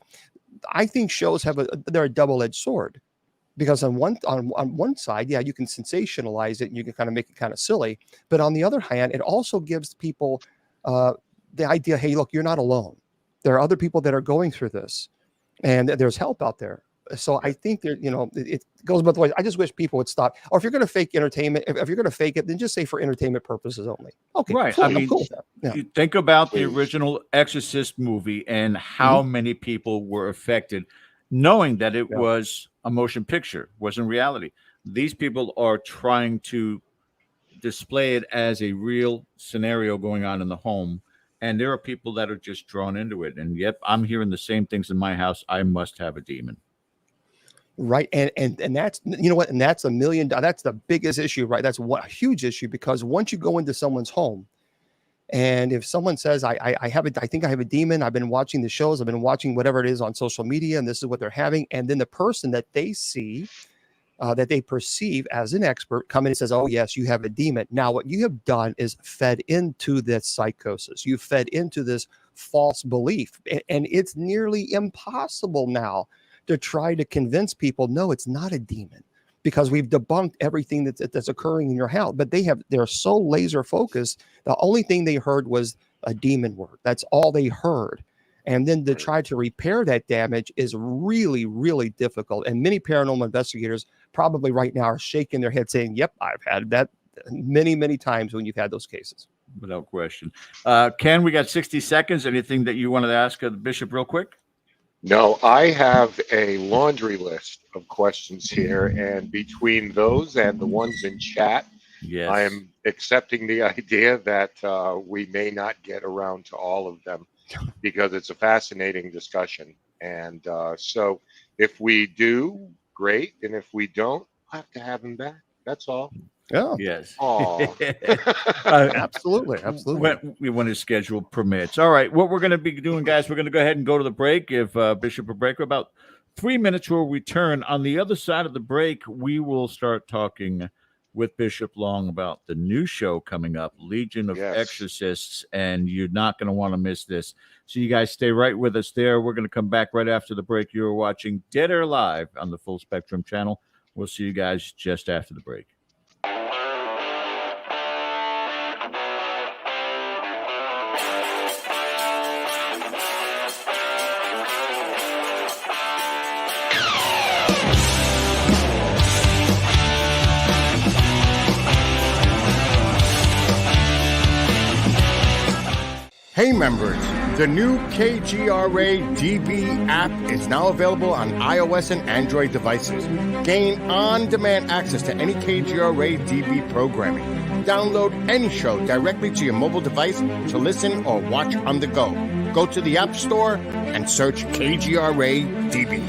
Speaker 4: I think shows they're a double-edged sword, because on one side, you can sensationalize it and you can kind of make it kind of silly, but on the other hand, it also gives people the idea, hey, look, you're not alone. There are other people that are going through this, and there's help out there. So I think that, it goes both ways. I just wish people would stop. Or if you're going to fake entertainment, if you're going to fake it, then just say for entertainment purposes only. Okay,
Speaker 2: right.
Speaker 4: Fine,
Speaker 2: I mean,
Speaker 4: I'm cool with that. Yeah.
Speaker 2: You think about the original Exorcist movie and how many people were affected, knowing that it was a motion picture, wasn't reality. These people are trying to display it as a real scenario going on in the home. And there are people that are just drawn into it. And yep, I'm hearing the same things in my house. I must have a demon.
Speaker 4: Right. And that's, what, and that's that's the biggest issue, right? That's a huge issue, because once you go into someone's home, and if someone says, I think I have a demon, I've been watching the shows, I've been watching whatever it is on social media, and this is what they're having. And then the person that they see, that they perceive as an expert, come in and says, oh, yes, you have a demon. Now, what you have done is fed into this psychosis. You fed into this false belief. And it's nearly impossible now to try to convince people, no, it's not a demon, because we've debunked everything that's occurring in your house. But they're so laser focused. The only thing they heard was a demon word. That's all they heard. And then to try to repair that damage is really, really difficult. And many paranormal investigators probably right now are shaking their head saying, yep, I've had that many, many times when you've had those cases.
Speaker 2: Without question. Ken, we got 60 seconds. Anything that you wanted to ask the bishop real quick?
Speaker 3: No, I have a laundry list of questions here. And between those and the ones in chat,
Speaker 2: yes,
Speaker 3: I am accepting the idea that we may not get around to all of them, because it's a fascinating discussion. And so if we do, great. And if we don't, I'll have to have him back. That's all.
Speaker 4: Yeah.
Speaker 2: Yes.
Speaker 4: Absolutely.
Speaker 2: When his schedule permits. All right. What we're going to be doing, guys, we're going to go ahead and go to the break. Give Bishop a break. We're about 3 minutes. We'll return. On the other side of the break, we will start talking with Bishop Long about the new show coming up, Legion of Exorcists, and you're not going to want to miss this. So you guys stay right with us there. We're going to come back right after the break. You're watching Dead Air Live on the Full Spectrum channel. We'll see you guys just after the break.
Speaker 5: Hey members, the new KGRA DB app is now available on iOS and Android devices. Gain on-demand access to any KGRA DB programming. Download any show directly to your mobile device to listen or watch on the go. Go to the App Store and search KGRA DB.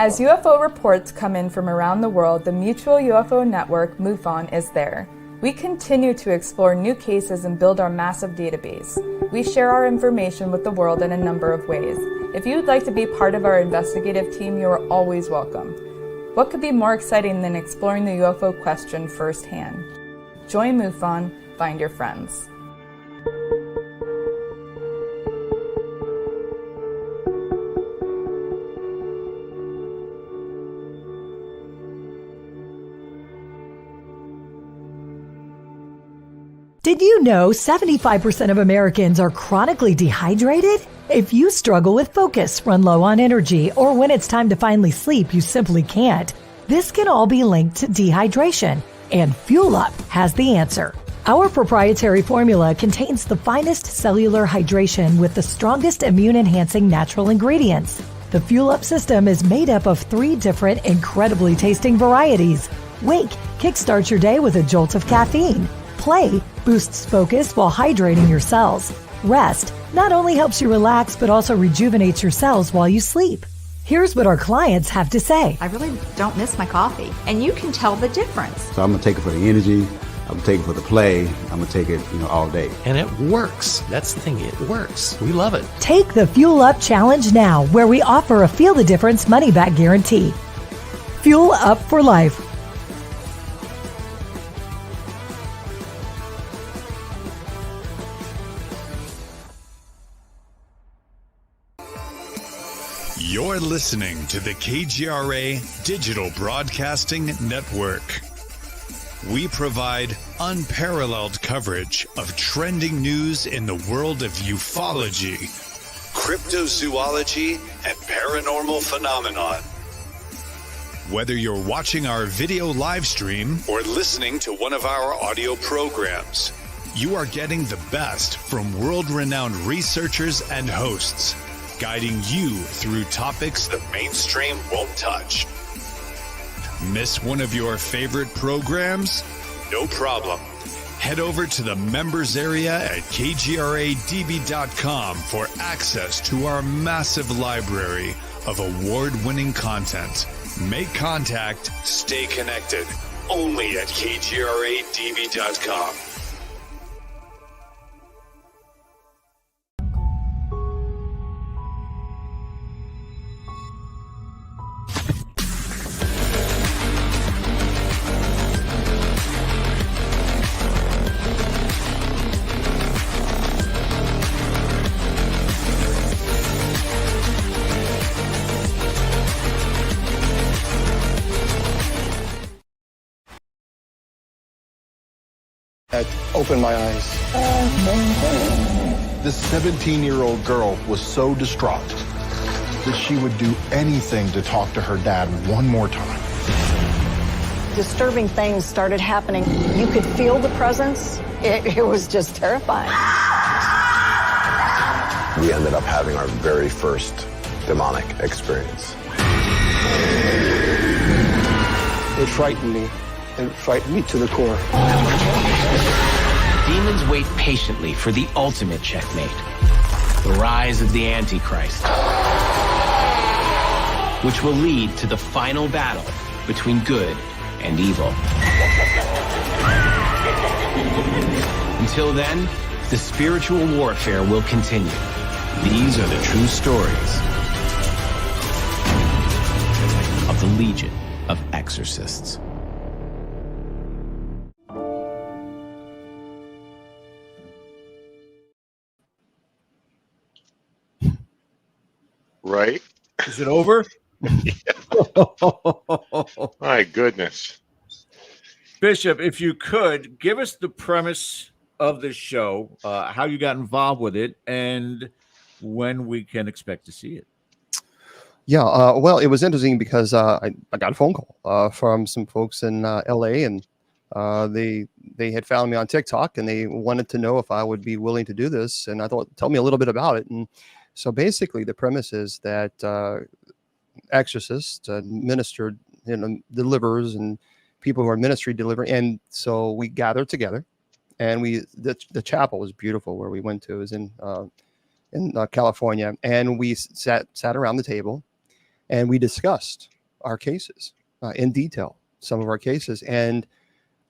Speaker 6: As UFO reports come in from around the world, the Mutual UFO Network, MUFON, is there. We continue to explore new cases and build our massive database. We share our information with the world in a number of ways. If you would like to be part of our investigative team, you are always welcome. What could be more exciting than exploring the UFO question firsthand? Join MUFON, find your friends.
Speaker 7: Did you know 75% of Americans are chronically dehydrated? If you struggle with focus, run low on energy, or when it's time to finally sleep, you simply can't, this can all be linked to dehydration, and Fuel Up has the answer. Our proprietary formula contains the finest cellular hydration with the strongest immune-enhancing natural ingredients. The Fuel Up system is made up of 3 different incredibly tasting varieties. Wake kickstarts your day with a jolt of caffeine. Play boosts focus while hydrating your cells. Rest not only helps you relax, but also rejuvenates your cells while you sleep. Here's what our clients have to say.
Speaker 8: I really don't miss my coffee, and you can tell the difference.
Speaker 9: So I'm going to take it for the energy. I'm going to take it for the play. I'm going to take it, all day.
Speaker 10: And it works. That's the thing. It works. We love it.
Speaker 7: Take the Fuel Up Challenge now, where we offer a Feel the Difference money-back guarantee. Fuel Up for life.
Speaker 11: You're listening to the KGRA Digital Broadcasting Network. We provide unparalleled coverage of trending news in the world of ufology, cryptozoology, and paranormal phenomenon. Whether you're watching our video live stream or listening to one of our audio programs, you are getting the best from world-renowned researchers and hosts, guiding you through topics the mainstream won't touch. Miss one of your favorite programs? No problem. Head over to the members area at kgradb.com for access to our massive library of award-winning content. Make contact, stay connected, only at kgradb.com.
Speaker 4: That opened my eyes.
Speaker 12: This 17-year-old girl was so distraught that she would do anything to talk to her dad one more time.
Speaker 13: Disturbing things started happening. You could feel the presence. It was just terrifying.
Speaker 14: We ended up having our very first demonic experience.
Speaker 4: It frightened me. It frightened me to the core.
Speaker 15: Demons wait patiently for the ultimate checkmate. The rise of the Antichrist. Which will lead to the final battle between good and evil. Until then, the spiritual warfare will continue. These are the true stories of the Legion of Exorcists.
Speaker 3: Right?
Speaker 2: Is it over?
Speaker 3: My goodness.
Speaker 2: Bishop, if you could give us the premise of the show, how you got involved with it, and when we can expect to see it.
Speaker 4: Yeah, well, it was interesting because I got a phone call from some folks in LA, and they had found me on TikTok, and they wanted to know if I would be willing to do this. And I thought, tell me a little bit about it. And so basically, the premise is that exorcists, ministered, deliverers, and people who are ministry delivering. And so we gathered together, and the chapel was beautiful where we went to. It was in California, and we sat around the table, and we discussed our cases in detail, some of our cases. And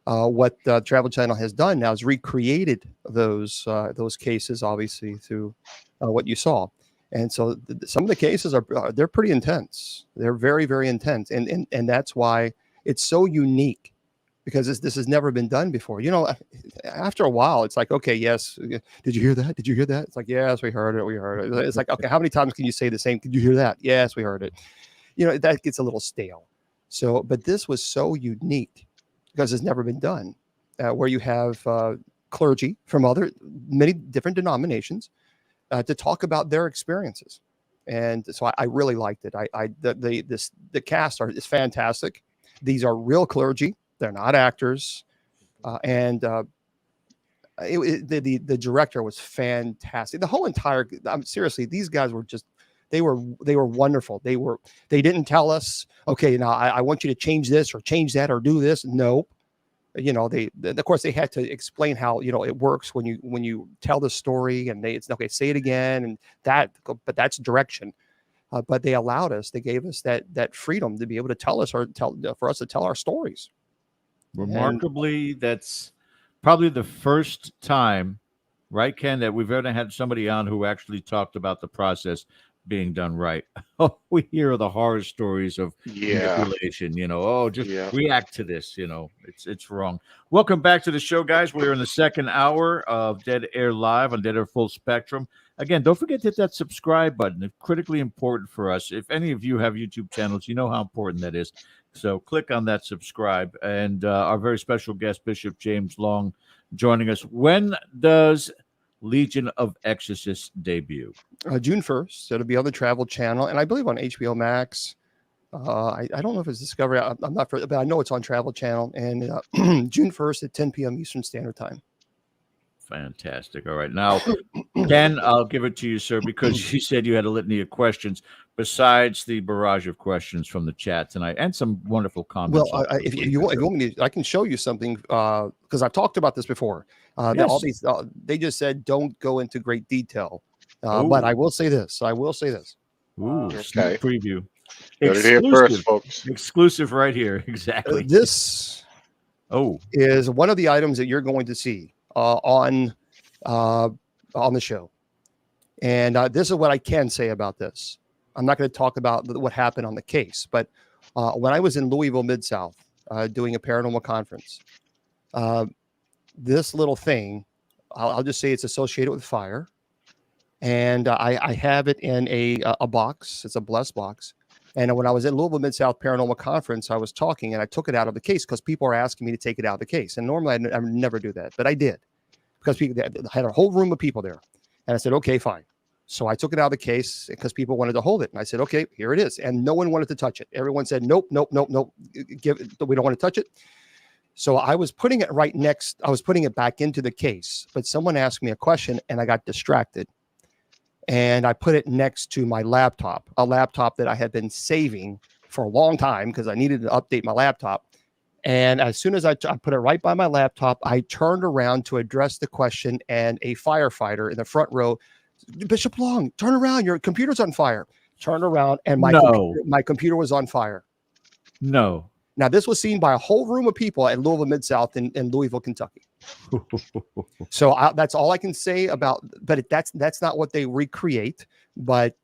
Speaker 4: what the Travel Channel has done now is recreated those cases, obviously, through what you saw. And so some of the cases they're pretty intense. They're very, very intense. And that's why it's so unique, because this has never been done before. After a while, it's like, okay, yes. Did you hear that? Did you hear that? It's like, yes, we heard it. We heard it. It's like, okay, how many times can you say the same? Did you hear that? Yes, we heard it. That gets a little stale. So, but this was so unique because it's never been done, where you have clergy from many different denominations to talk about their experiences. And so I really liked it. The cast is fantastic. These are real clergy. They're not actors. The director was fantastic. The whole entire, seriously, these guys were just, they were wonderful. They didn't tell us, okay, now I want you to change this or change that or do this. Nope. Of course they had to explain how, it works when you tell the story, and it's okay, say it again, and but that's direction. But they gave us that freedom to be able to tell us for us to tell our stories.
Speaker 2: Remarkably, that's probably the first time, right, Ken, that we've ever had somebody on who actually talked about the process being done right. Oh, we hear the horror stories of manipulation, just react to this, it's wrong. Welcome back to the show, guys. We're in the second hour of Dead Air Live on Dead Air Full Spectrum. Again, don't forget to hit that subscribe button. It's critically important for us. If any of you have YouTube channels, you know how important that is. So click on that subscribe. And our very special guest, Bishop James Long, joining us. When does Legion of Exorcists debut?
Speaker 4: June 1st. It'll be on the Travel Channel, and I believe on HBO Max. I don't know if it's Discovery. I'm not, but I know it's on Travel Channel. And June 1st at 10 p.m. Eastern Standard Time.
Speaker 2: Fantastic. All right. Now, Ken, I'll give it to you, sir, because you said you had a litany of questions besides the barrage of questions from the chat tonight and some wonderful comments.
Speaker 4: Well, if you want me to, I can show you something because I've talked about this before.
Speaker 2: Yes.
Speaker 4: All these, they just said don't go into great detail. But I will say this.
Speaker 2: Ooh, sneak preview.
Speaker 3: Got it here first, folks.
Speaker 2: Exclusive right here. Exactly.
Speaker 4: This is one of the items that you're going to see on the show. And this is what I can say about this. I'm not going to talk about what happened on the case, but when I was in Louisville, Mid-South, doing a paranormal conference, this little thing, I'll just say it's associated with fire. And I have it in a box. It's a blessed box. And when I was at Louisville Mid-South Paranormal Conference, I was talking and I took it out of the case because people are asking me to take it out of the case. And normally I would never do that, but I did because people had a whole room of people there. And I said, okay, fine. So I took it out of the case because people wanted to hold it. And I said, okay, here it is. And no one wanted to touch it. Everyone said, nope. We don't want to touch it. So I was putting it I was putting it back into the case, but someone asked me a question and I got distracted. And I put it next to my laptop, a laptop that I had been saving for a long time because I needed to update my laptop. And as soon as I put it right by my laptop, I turned around to address the question, and a firefighter in the front row, Bishop Long, turn around, your computer's on fire. Turned around, and my computer was on fire.
Speaker 2: No.
Speaker 4: Now, this was seen by a whole room of people at Louisville Mid-South in Louisville, Kentucky. So that's all I can say about, but that's not what they recreate. But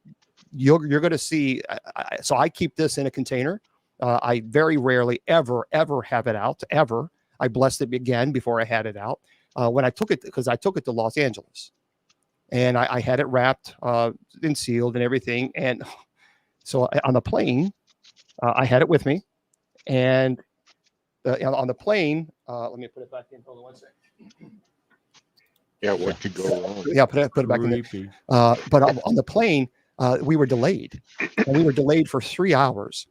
Speaker 4: you're going to see. So I keep this in a container. I very rarely ever have it out. Ever. I blessed it again before I had it out. When I took it, because I took it to Los Angeles, and I had it wrapped and sealed and everything. And so on the plane, I had it with me. And on the plane, let me put it back in. Hold on 1 second.
Speaker 3: Yeah, what could go wrong?
Speaker 4: Yeah, put it back in there. But on the plane, we were delayed. And we were delayed for 3 hours.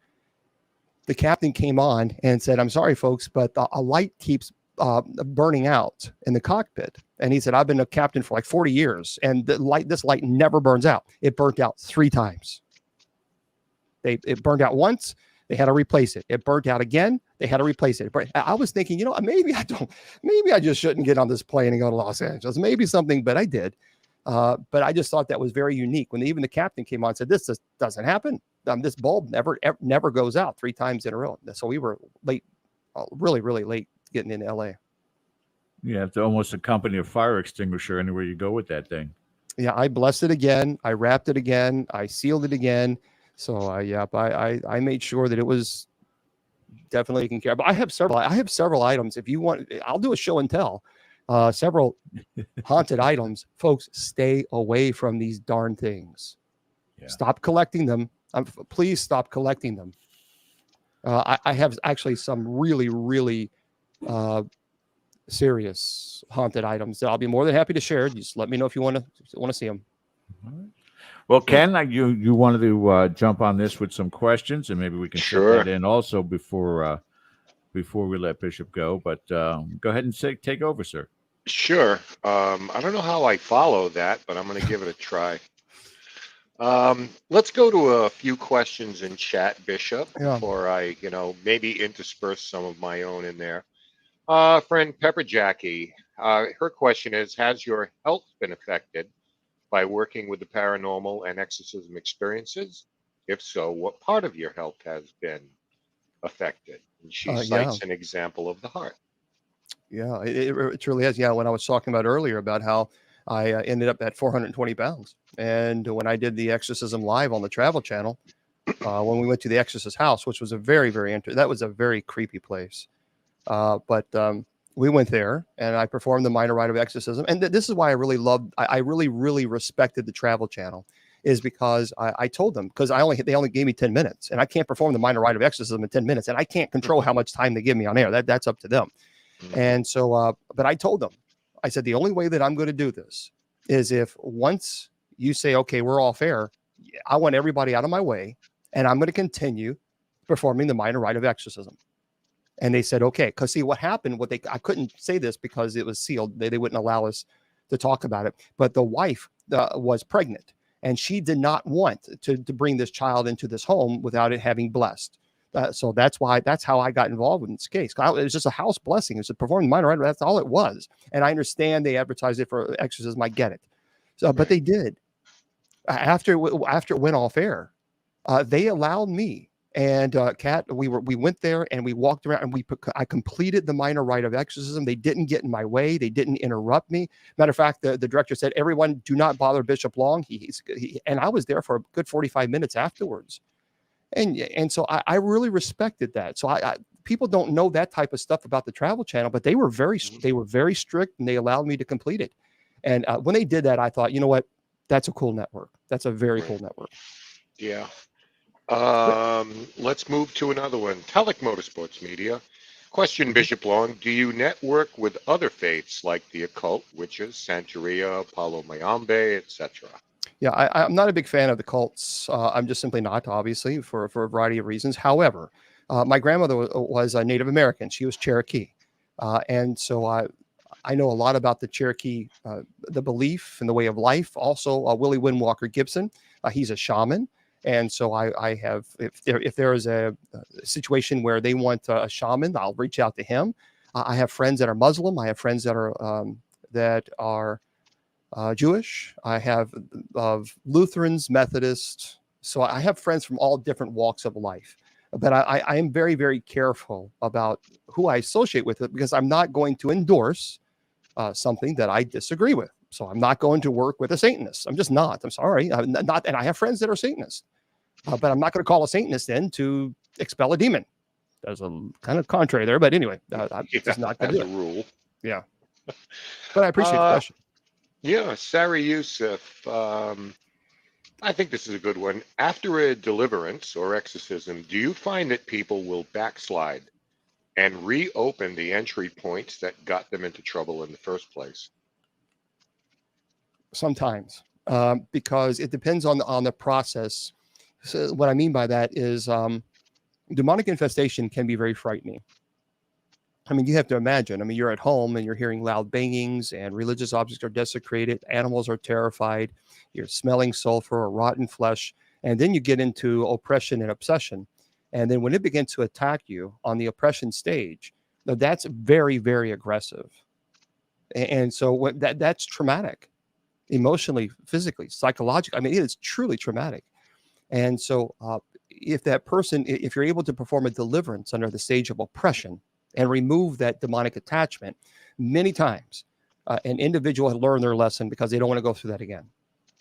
Speaker 4: The captain came on and said, I'm sorry, folks, but a light keeps burning out in the cockpit. And he said, I've been a captain for like 40 years, and this light never burns out. It burnt out 3 times. It burned out once. They had to replace it. It burnt out again. They had to replace it. But I was thinking, maybe I just shouldn't get on this plane and go to Los Angeles. Maybe something, but I did. But I just thought that was very unique. When even the captain came on and said, this just doesn't happen. This bulb never goes out 3 times in a row. So we were late, really, really late getting into LA.
Speaker 2: You have to almost accompany a fire extinguisher anywhere you go with that thing.
Speaker 4: Yeah, I blessed it again. I wrapped it again. I sealed it again. So I made sure that it was definitely taken care of. But I have several items. If you want, I'll do a show and tell. Several haunted items. Folks, stay away from these darn things. Yeah. Stop collecting them. Please stop collecting them. I have actually some really, really serious haunted items that I'll be more than happy to share. Just let me know if you want to see them.
Speaker 2: All right. Well, Ken, you wanted to jump on this with some questions, and maybe we can put that in also before we let Bishop go. But go ahead and take over, sir.
Speaker 3: Sure. I don't know how I follow that, but I'm going to give it a try. Let's go to a few questions in chat, Bishop, before I, maybe intersperse some of my own in there. Friend Pepper Jackie, her question is, has your health been affected by working with the paranormal and exorcism experiences? If so, what part of your health has been affected? And she cites an example of the heart.
Speaker 4: Yeah, it truly has. Yeah, when I was talking about earlier about how I ended up at 420 pounds, And when I did the Exorcism live on the Travel Channel, when we went to the Exorcist house, which was a very, that was a very creepy place. But we went there and I performed the minor rite of exorcism. And this is why I really loved, I really, really respected the Travel Channel, is because I told them, because they only gave me 10 minutes and I can't perform the minor rite of exorcism in 10 minutes and I can't control how much time they give me on air. That's up to them. And so, but I told them, I said, the only way that I'm going to do this is if once you say, okay, we're all fair, I want everybody out of my way and I'm going to continue performing the minor rite of exorcism. And they said, okay, because see what happened, I couldn't say this because it was sealed. They wouldn't allow us to talk about it. But the wife was pregnant and she did not want to bring this child into this home without it having blessed. So that's how I got involved in this case. It was just a house blessing. It was a performing minor rite. That's all it was. And I understand they advertised it for exorcism. I get it. So, but they did. After it went off air, they allowed me and Kat. We went there and we walked around and I completed the minor rite of exorcism. They didn't get in my way. They didn't interrupt me. Matter of fact, the director said, "Everyone, do not bother Bishop Long." And I was there for a good 45 minutes afterwards. And so I really respected that. So people don't know that type of stuff about the Travel Channel, but they were very strict and they allowed me to complete it. And when they did that, I thought, you know what? That's a cool network. That's a very cool network.
Speaker 3: Yeah. Let's move to another one. Telek Motorsports Media. Question, Bishop Long, do you network with other faiths like the occult, witches, Santeria, Palo Mayombe, etc.?
Speaker 4: Yeah, I'm not a big fan of the cults. I'm just simply not, obviously, for a variety of reasons. However, my grandmother was a Native American. She was Cherokee. And so I know a lot about the Cherokee, the belief and the way of life. Also, Willie Windwalker Gibson, he's a shaman. And so I have, if there is a situation where they want a shaman, I'll reach out to him. I have friends that are Muslim. I have friends that are Jewish. I have Lutherans, Methodists. So I have friends from all different walks of life. But I am very, very careful about who I associate with it because I'm not going to endorse something that I disagree with. So I'm not going to work with a Satanist. I'm just not. I'm sorry. I'm not, and I have friends that are Satanists. But I'm not going to call a Satanist in to expel a demon. There's a kind of contrary there. But anyway, I'm just not going to do it.
Speaker 3: Rule.
Speaker 4: Yeah. But I appreciate the question.
Speaker 3: Yeah, Sari Youssef, I think this is a good one. After a deliverance or exorcism, do you find that people will backslide and reopen the entry points that got them into trouble in the first place?
Speaker 4: Sometimes, because it depends on the process. So what I mean by that is demonic infestation can be very frightening. I mean, you have to imagine, I mean, you're at home and you're hearing loud bangings and religious objects are desecrated. Animals are terrified. You're smelling sulfur or rotten flesh. And then you get into oppression and obsession. And then when it begins to attack you on the oppression stage, that's very, very aggressive. And so that's traumatic, emotionally, physically, psychologically. I mean, it is truly traumatic. And so if you're able to perform a deliverance under the stage of oppression, and remove that demonic attachment, many times an individual has learned their lesson because they don't want to go through that again.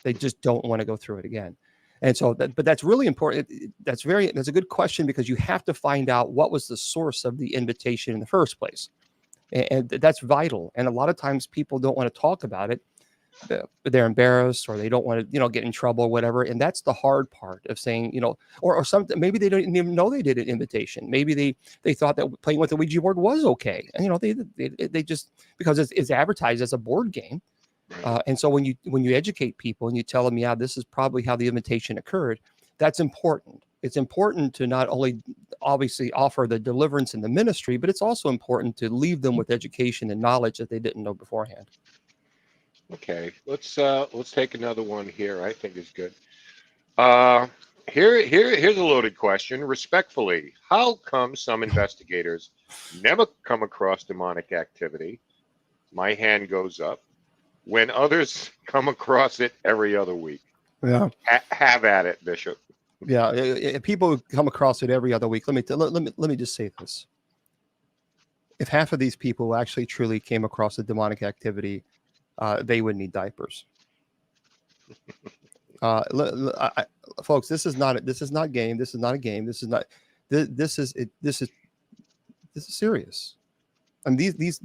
Speaker 4: They just don't want to go through it again. And so, but that's really important. That's a good question because you have to find out what was the source of the invitation in the first place. And that's vital. And a lot of times people don't want to talk about it. They're embarrassed or they don't want to, get in trouble or whatever. And that's the hard part of saying, or something, maybe they don't even know they did an invitation. Maybe they thought that playing with the Ouija board was okay. And, they just, because it's advertised as a board game. And so when you educate people and you tell them, yeah, this is probably how the invitation occurred, that's important. It's important to not only obviously offer the deliverance and the ministry, but it's also important to leave them with education and knowledge that they didn't know beforehand.
Speaker 3: Okay, let's take another one here. I think is good. Here's a loaded question. Respectfully, how come some investigators never come across demonic activity? My hand goes up. When others come across it every other week.
Speaker 4: Yeah.
Speaker 3: Have at it, Bishop.
Speaker 4: Yeah, if people come across it every other week, let me just say this. If half of these people actually truly came across the demonic activity, they would need diapers. Folks, this is not game. This is not a game. This is not. This is serious. I mean, these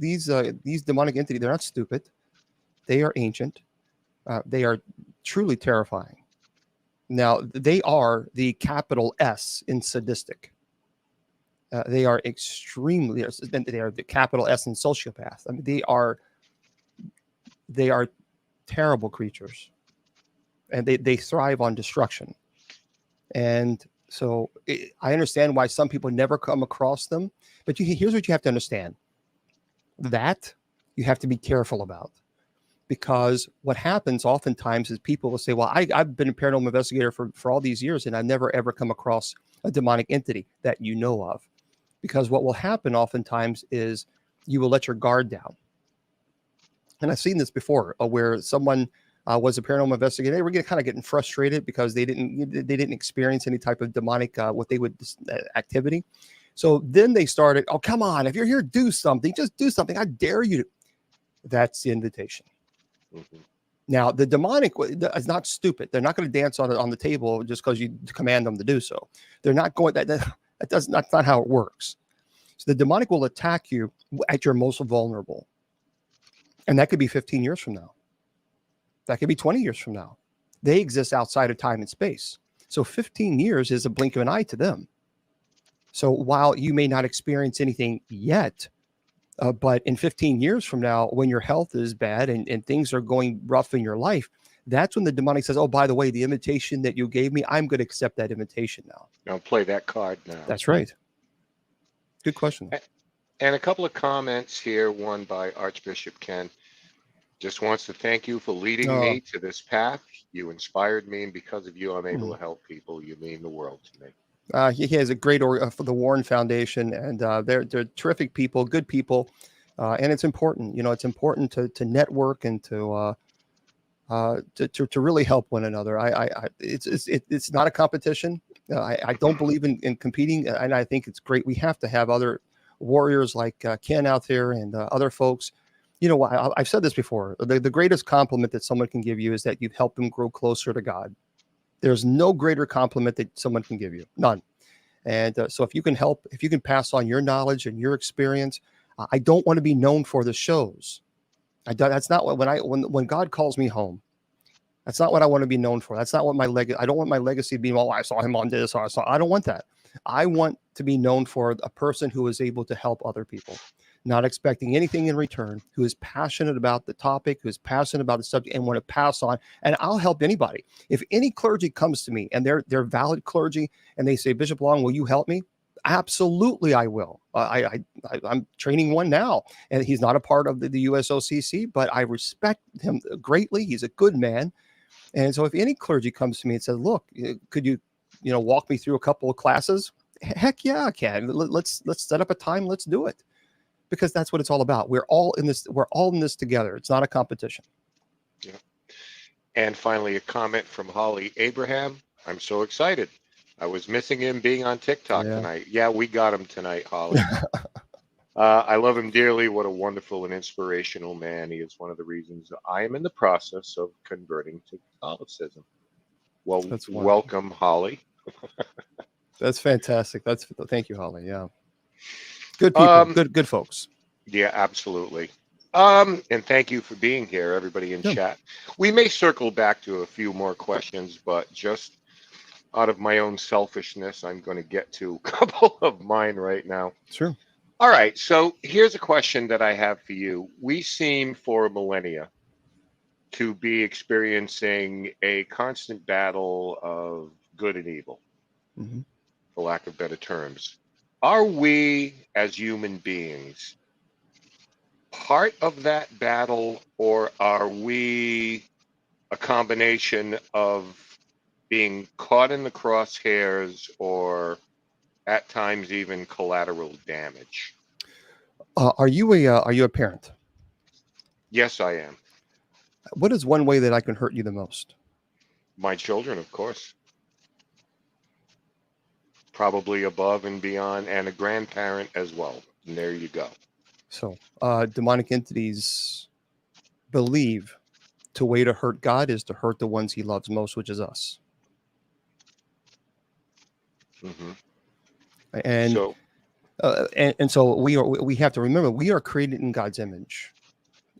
Speaker 4: demonic entities, they're not stupid. They are ancient. They are truly terrifying. Now, they are the capital S in sadistic. They are extremely. They are the capital S in sociopath. I mean, they are terrible creatures, and they thrive on destruction. And so I understand why some people never come across them. But here's what you have to understand. That you have to be careful about. Because what happens oftentimes is people will say, well, I've been a paranormal investigator for all these years, and I've never, ever come across a demonic entity that you know of. Because what will happen oftentimes is you will let your guard down. And I've seen this before where someone was a paranormal investigator. They were kind of getting frustrated because they didn't experience any type of demonic activity. So then they started, oh, come on, if you're here, do something. Just do something. I dare you. That's the invitation. Mm-hmm. Now, the demonic is not stupid. They're not going to dance on the table just because you command them to do so. They're not going. That's not how it works. So the demonic will attack you at your most vulnerable, and that could be 15 years from now. That could be 20 years from now. They exist outside of time and space. So 15 years is a blink of an eye to them. So while you may not experience anything yet, but in 15 years from now, when your health is bad and things are going rough in your life, that's when the demonic says, oh, by the way, the invitation that you gave me, I'm going to accept that invitation now.
Speaker 3: I'll play that card now.
Speaker 4: That's right. Good question.
Speaker 3: And a couple of comments here, one by Archbishop Ken. Just wants to thank you for leading me to this path. You inspired me, and because of you, I'm able to help people. You mean the world to me.
Speaker 4: He has a great for the Warren Foundation, and they're terrific people, good people, and it's important. It's important to network and to really help one another. It's not a competition. I don't believe in competing, and I think it's great. We have to have other warriors like Ken out there and other folks. I've said this before. The greatest compliment that someone can give you is that you've helped them grow closer to God. There's no greater compliment that someone can give you. None. And so if you can help, if you can pass on your knowledge and your experience, I don't want to be known for the shows. That's not what, when God calls me home, that's not what I want to be known for. That's not what my legacy, I don't want my legacy to be, well, I saw him on this, or I don't want that. I want to be known for a person who is able to help other people, not expecting anything in return, who is passionate about the topic, who is passionate about the subject, and want to pass on. And I'll help anybody. If any clergy comes to me and they're valid clergy and they say, Bishop Long, will you help me? Absolutely, I will. I'm training one now, and he's not a part of the USOCC, but I respect him greatly. He's a good man. And so if any clergy comes to me and says, look, could you walk me through a couple of classes? Heck yeah, I can. Let's set up a time. Let's do it. Because that's what it's all about. We're all in this together. It's not a competition.
Speaker 3: Yeah. And finally, a comment from Holly Abraham. I'm so excited. I was missing him being on TikTok tonight. Yeah, we got him tonight, Holly. I love him dearly. What a wonderful and inspirational man. He is one of the reasons I am in the process of converting to Catholicism. Well, welcome, Holly.
Speaker 4: That's fantastic. Thank you, Holly. Yeah. Good people, good folks.
Speaker 3: Yeah, absolutely. And thank you for being here, everybody in chat. We may circle back to a few more questions, but just out of my own selfishness, I'm going to get to a couple of mine right now.
Speaker 4: Sure.
Speaker 3: All right. So here's a question that I have for you. We seem for millennia to be experiencing a constant battle of good and evil, for lack of better terms. Are we, as human beings, part of that battle, or are we a combination of being caught in the crosshairs, or at times even collateral damage?
Speaker 4: Are you a parent?
Speaker 3: Yes, I am.
Speaker 4: What is one way that I can hurt you the most?
Speaker 3: My children, of course. Probably above and beyond, and a grandparent as well. And there you go.
Speaker 4: So demonic entities believe way to hurt God is to hurt the ones he loves most, which is us.
Speaker 3: Mm-hmm.
Speaker 4: And
Speaker 3: so,
Speaker 4: so we have to remember we are created in God's image.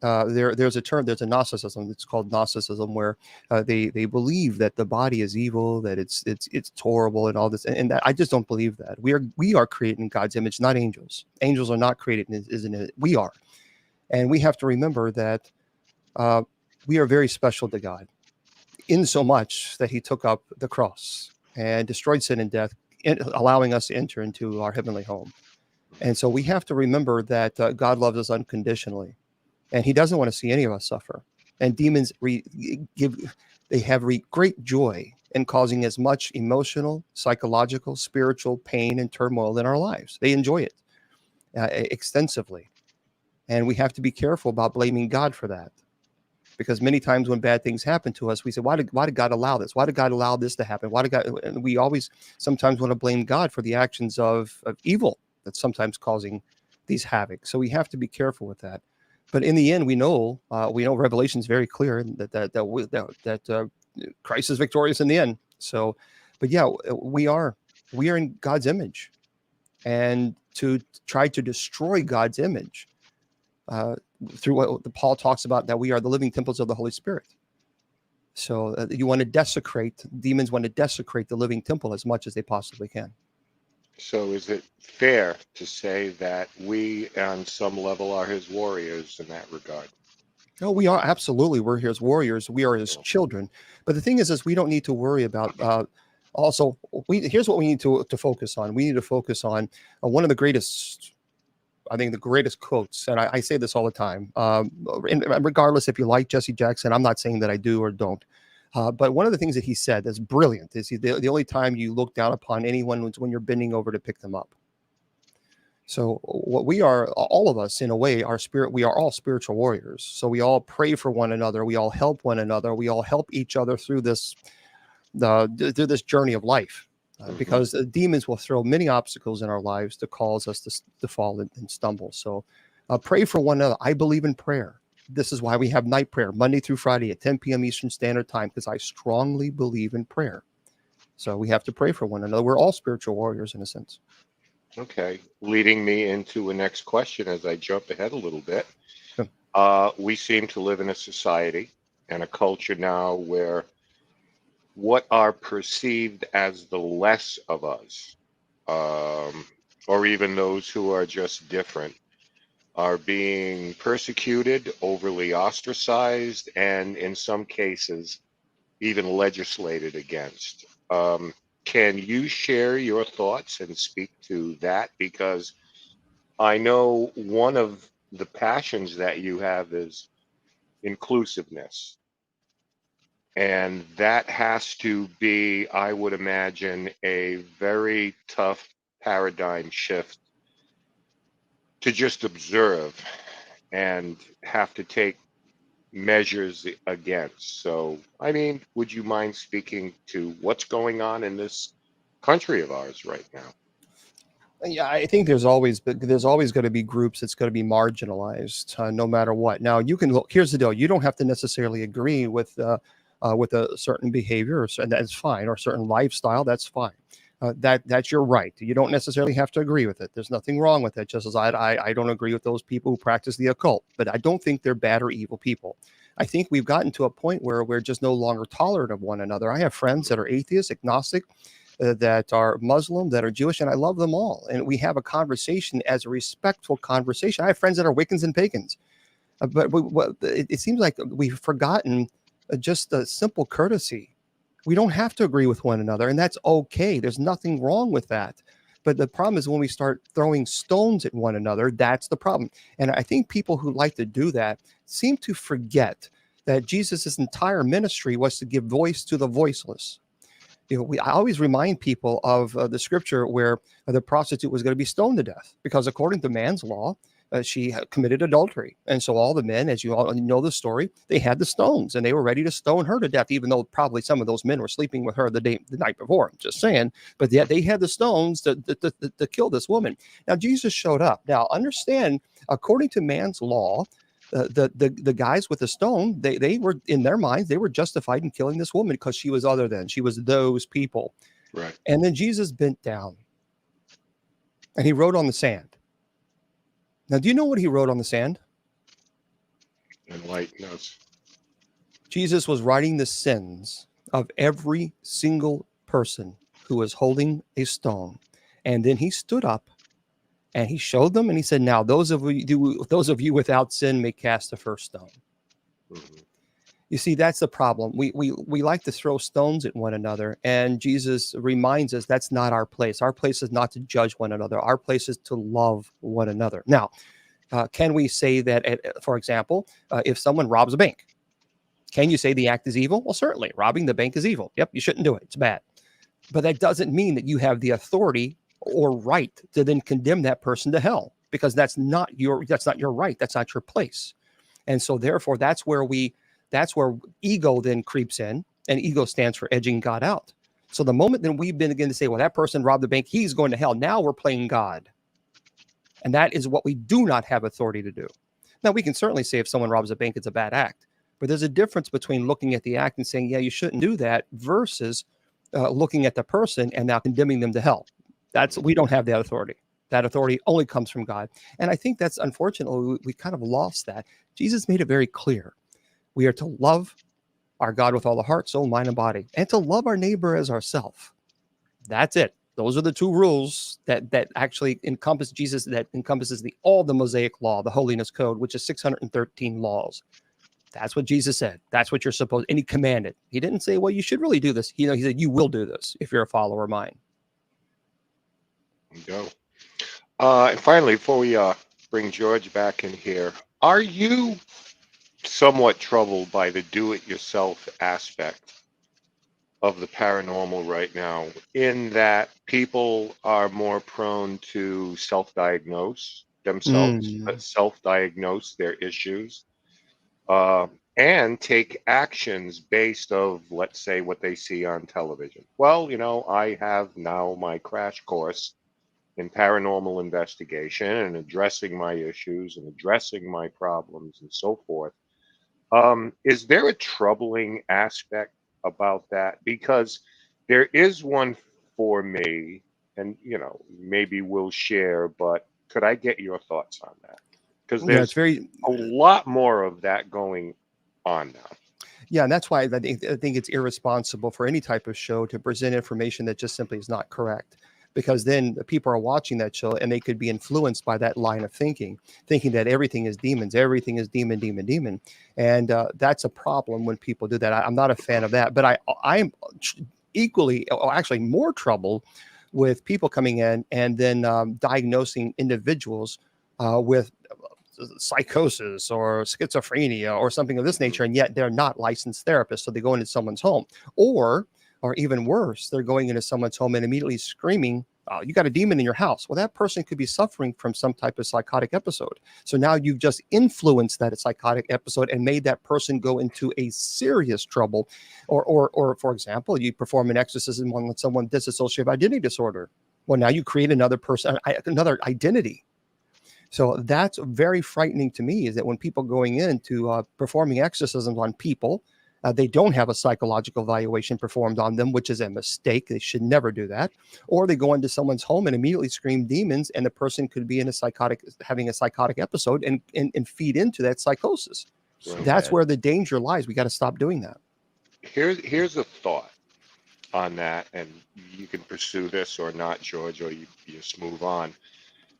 Speaker 4: There's a Gnosticism. It's called Gnosticism, where they believe that the body is evil, that it's horrible, and all this. And that, I just don't believe that. We are created in God's image, not angels. Angels are not created, isn't it? We are, and we have to remember that we are very special to God, in so much that He took up the cross and destroyed sin and death, allowing us to enter into our heavenly home. And so we have to remember that God loves us unconditionally. And He doesn't want to see any of us suffer. And demons have great joy in causing as much emotional, psychological, spiritual pain and turmoil in our lives. They enjoy it extensively. And we have to be careful about blaming God for that. Because many times when bad things happen to us, we say, why did God allow this? Why did God allow this to happen? And we always sometimes want to blame God for the actions of evil that's sometimes causing these havoc. So we have to be careful with that. But in the end, we know Revelation is very clear that Christ is victorious in the end. So, but yeah, we are in God's image, and to try to destroy God's image through what Paul talks about, that we are the living temples of the Holy Spirit. So demons want to desecrate the living temple as much as they possibly can.
Speaker 3: So is it fair to say that we, on some level, are His warriors in that regard?
Speaker 4: No, we are absolutely. We're His warriors. We are His children. But the thing is we don't need to worry about. Here's what we need to focus on. We need to focus on one of the greatest. I think the greatest quotes, and I say this all the time. Regardless if you like Jesse Jackson, I'm not saying that I do or don't. But one of the things that he said that's brilliant is the only time you look down upon anyone is when you're bending over to pick them up. So what we are, all of us in a way, we are all spiritual warriors. So we all pray for one another. We all help one another. We all help each other through this journey of life. Because demons will throw many obstacles in our lives to cause us to fall and stumble. So pray for one another. I believe in prayer. This is why we have night prayer, Monday through Friday at 10 p.m. Eastern Standard Time, because I strongly believe in prayer. So we have to pray for one another. We're all spiritual warriors in a sense.
Speaker 3: Okay. Leading me into a next question as I jump ahead a little bit. We seem to live in a society and a culture now where what are perceived as the less of us, or even those who are just different, are being persecuted, overly ostracized, and in some cases, even legislated against. Can you share your thoughts and speak to that? Because I know one of the passions that you have is inclusiveness. And that has to be, I would imagine, a very tough paradigm shift to just observe and have to take measures against. So, I mean, would you mind speaking to what's going on in this country of ours right now?
Speaker 4: Yeah, I think there's always going to be groups that's going to be marginalized, no matter what. Now, you can look. Here's the deal: you don't have to necessarily agree with a certain behavior, and that's fine, or a certain lifestyle. That's fine. That's your right. You don't necessarily have to agree with it. There's nothing wrong with it. Just as I don't agree with those people who practice the occult, but I don't think they're bad or evil people. I think we've gotten to a point where we're just no longer tolerant of one another. I have friends that are atheists, agnostic, that are Muslim, that are Jewish, and I love them all. And we have a conversation as a respectful conversation. I have friends that are Wiccans and pagans, but it seems like we've forgotten just the simple courtesy. We don't have to agree with one another, and that's okay. There's nothing wrong with that. But the problem is when we start throwing stones at one another, that's the problem. And I think people who like to do that seem to forget that Jesus' entire ministry was to give voice to the voiceless. I always remind people of the scripture where the prostitute was going to be stoned to death because according to man's law, she committed adultery. And so all the men, as you all know the story, they had the stones and they were ready to stone her to death, even though probably some of those men were sleeping with her the night before. I'm just saying. But yet they had the stones to kill this woman. Now, Jesus showed up. Now, understand, according to man's law, The guys with the stone, they were, in their minds, they were justified in killing this woman because she was other than, she was those people.
Speaker 3: Right.
Speaker 4: And then Jesus bent down and he wrote on the sand. Now, do you know what he wrote on the sand?
Speaker 3: Enlighten us.
Speaker 4: Jesus was writing the sins of every single person who was holding a stone. And then he stood up and he showed them and he said, now those of you without sin may cast the first stone.
Speaker 3: Mm-hmm.
Speaker 4: You see, that's the problem. We like to throw stones at one another, and Jesus reminds us that's not our place. Our place is not to judge one another. Our place is to love one another. Now, can we say that, for example, if someone robs a bank, can you say the act is evil? Well, certainly. Robbing the bank is evil. Yep, you shouldn't do it. It's bad. But that doesn't mean that you have the authority or right to then condemn that person to hell, because that's not your right. That's not your place. And so therefore, that's where ego then creeps in, and ego stands for edging God out. So the moment that we begin to say, well, that person robbed the bank, he's going to hell. Now we're playing God. And that is what we do not have authority to do. Now, we can certainly say if someone robs a bank, it's a bad act. But there's a difference between looking at the act and saying, yeah, you shouldn't do that, versus looking at the person and now condemning them to hell. We don't have that authority. That authority only comes from God. And I think that's, unfortunately, we kind of lost that. Jesus made it very clear. We are to love our God with all the heart, soul, mind, and body, and to love our neighbor as ourselves. That's it. Those are the two rules that actually encompass Jesus, that encompasses all the Mosaic law, the holiness code, which is 613 laws. That's what Jesus said. That's what you're supposed, and he commanded. He didn't say, well, you should really do this. He said, you will do this if you're a follower of mine.
Speaker 3: There you go. And finally, before we bring George back in here, are you somewhat troubled by the do-it-yourself aspect of the paranormal right now, in that people are more prone to self-diagnose themselves, self-diagnose their issues, and take actions based of, let's say, what they see on television? Well, I have now my crash course in paranormal investigation and addressing my issues and addressing my problems and so forth. Is there a troubling aspect about that? Because there is one for me, and maybe we'll share, but could I get your thoughts on that? Because there's a lot more of that going on now.
Speaker 4: Yeah, and that's why I think it's irresponsible for any type of show to present information that just simply is not correct. Because then the people are watching that show and they could be influenced by that line of thinking that everything is demons, everything is demon. And that's a problem when people do that. I'm not a fan of that, but I'm equally, actually more trouble with people coming in and then diagnosing individuals with psychosis or schizophrenia or something of this nature, and yet they're not licensed therapists. So they go into someone's home, or even worse, they're going into someone's home and immediately screaming, oh, you got a demon in your house. Well, that person could be suffering from some type of psychotic episode. So now you've just influenced that psychotic episode and made that person go into a serious trouble. Or for example, you perform an exorcism on someone with dissociative identity disorder. Well, now you create another person, another identity. So that's very frightening to me, is that when people going into performing exorcisms on people, they don't have a psychological evaluation performed on them, which is a mistake. They should never do that. Or they go into someone's home and immediately scream demons, and the person could be having a psychotic episode and feed into that psychosis. Right. That's where the danger lies. We got to stop doing that.
Speaker 3: Here's a thought on that, and you can pursue this or not, George, or you just move on.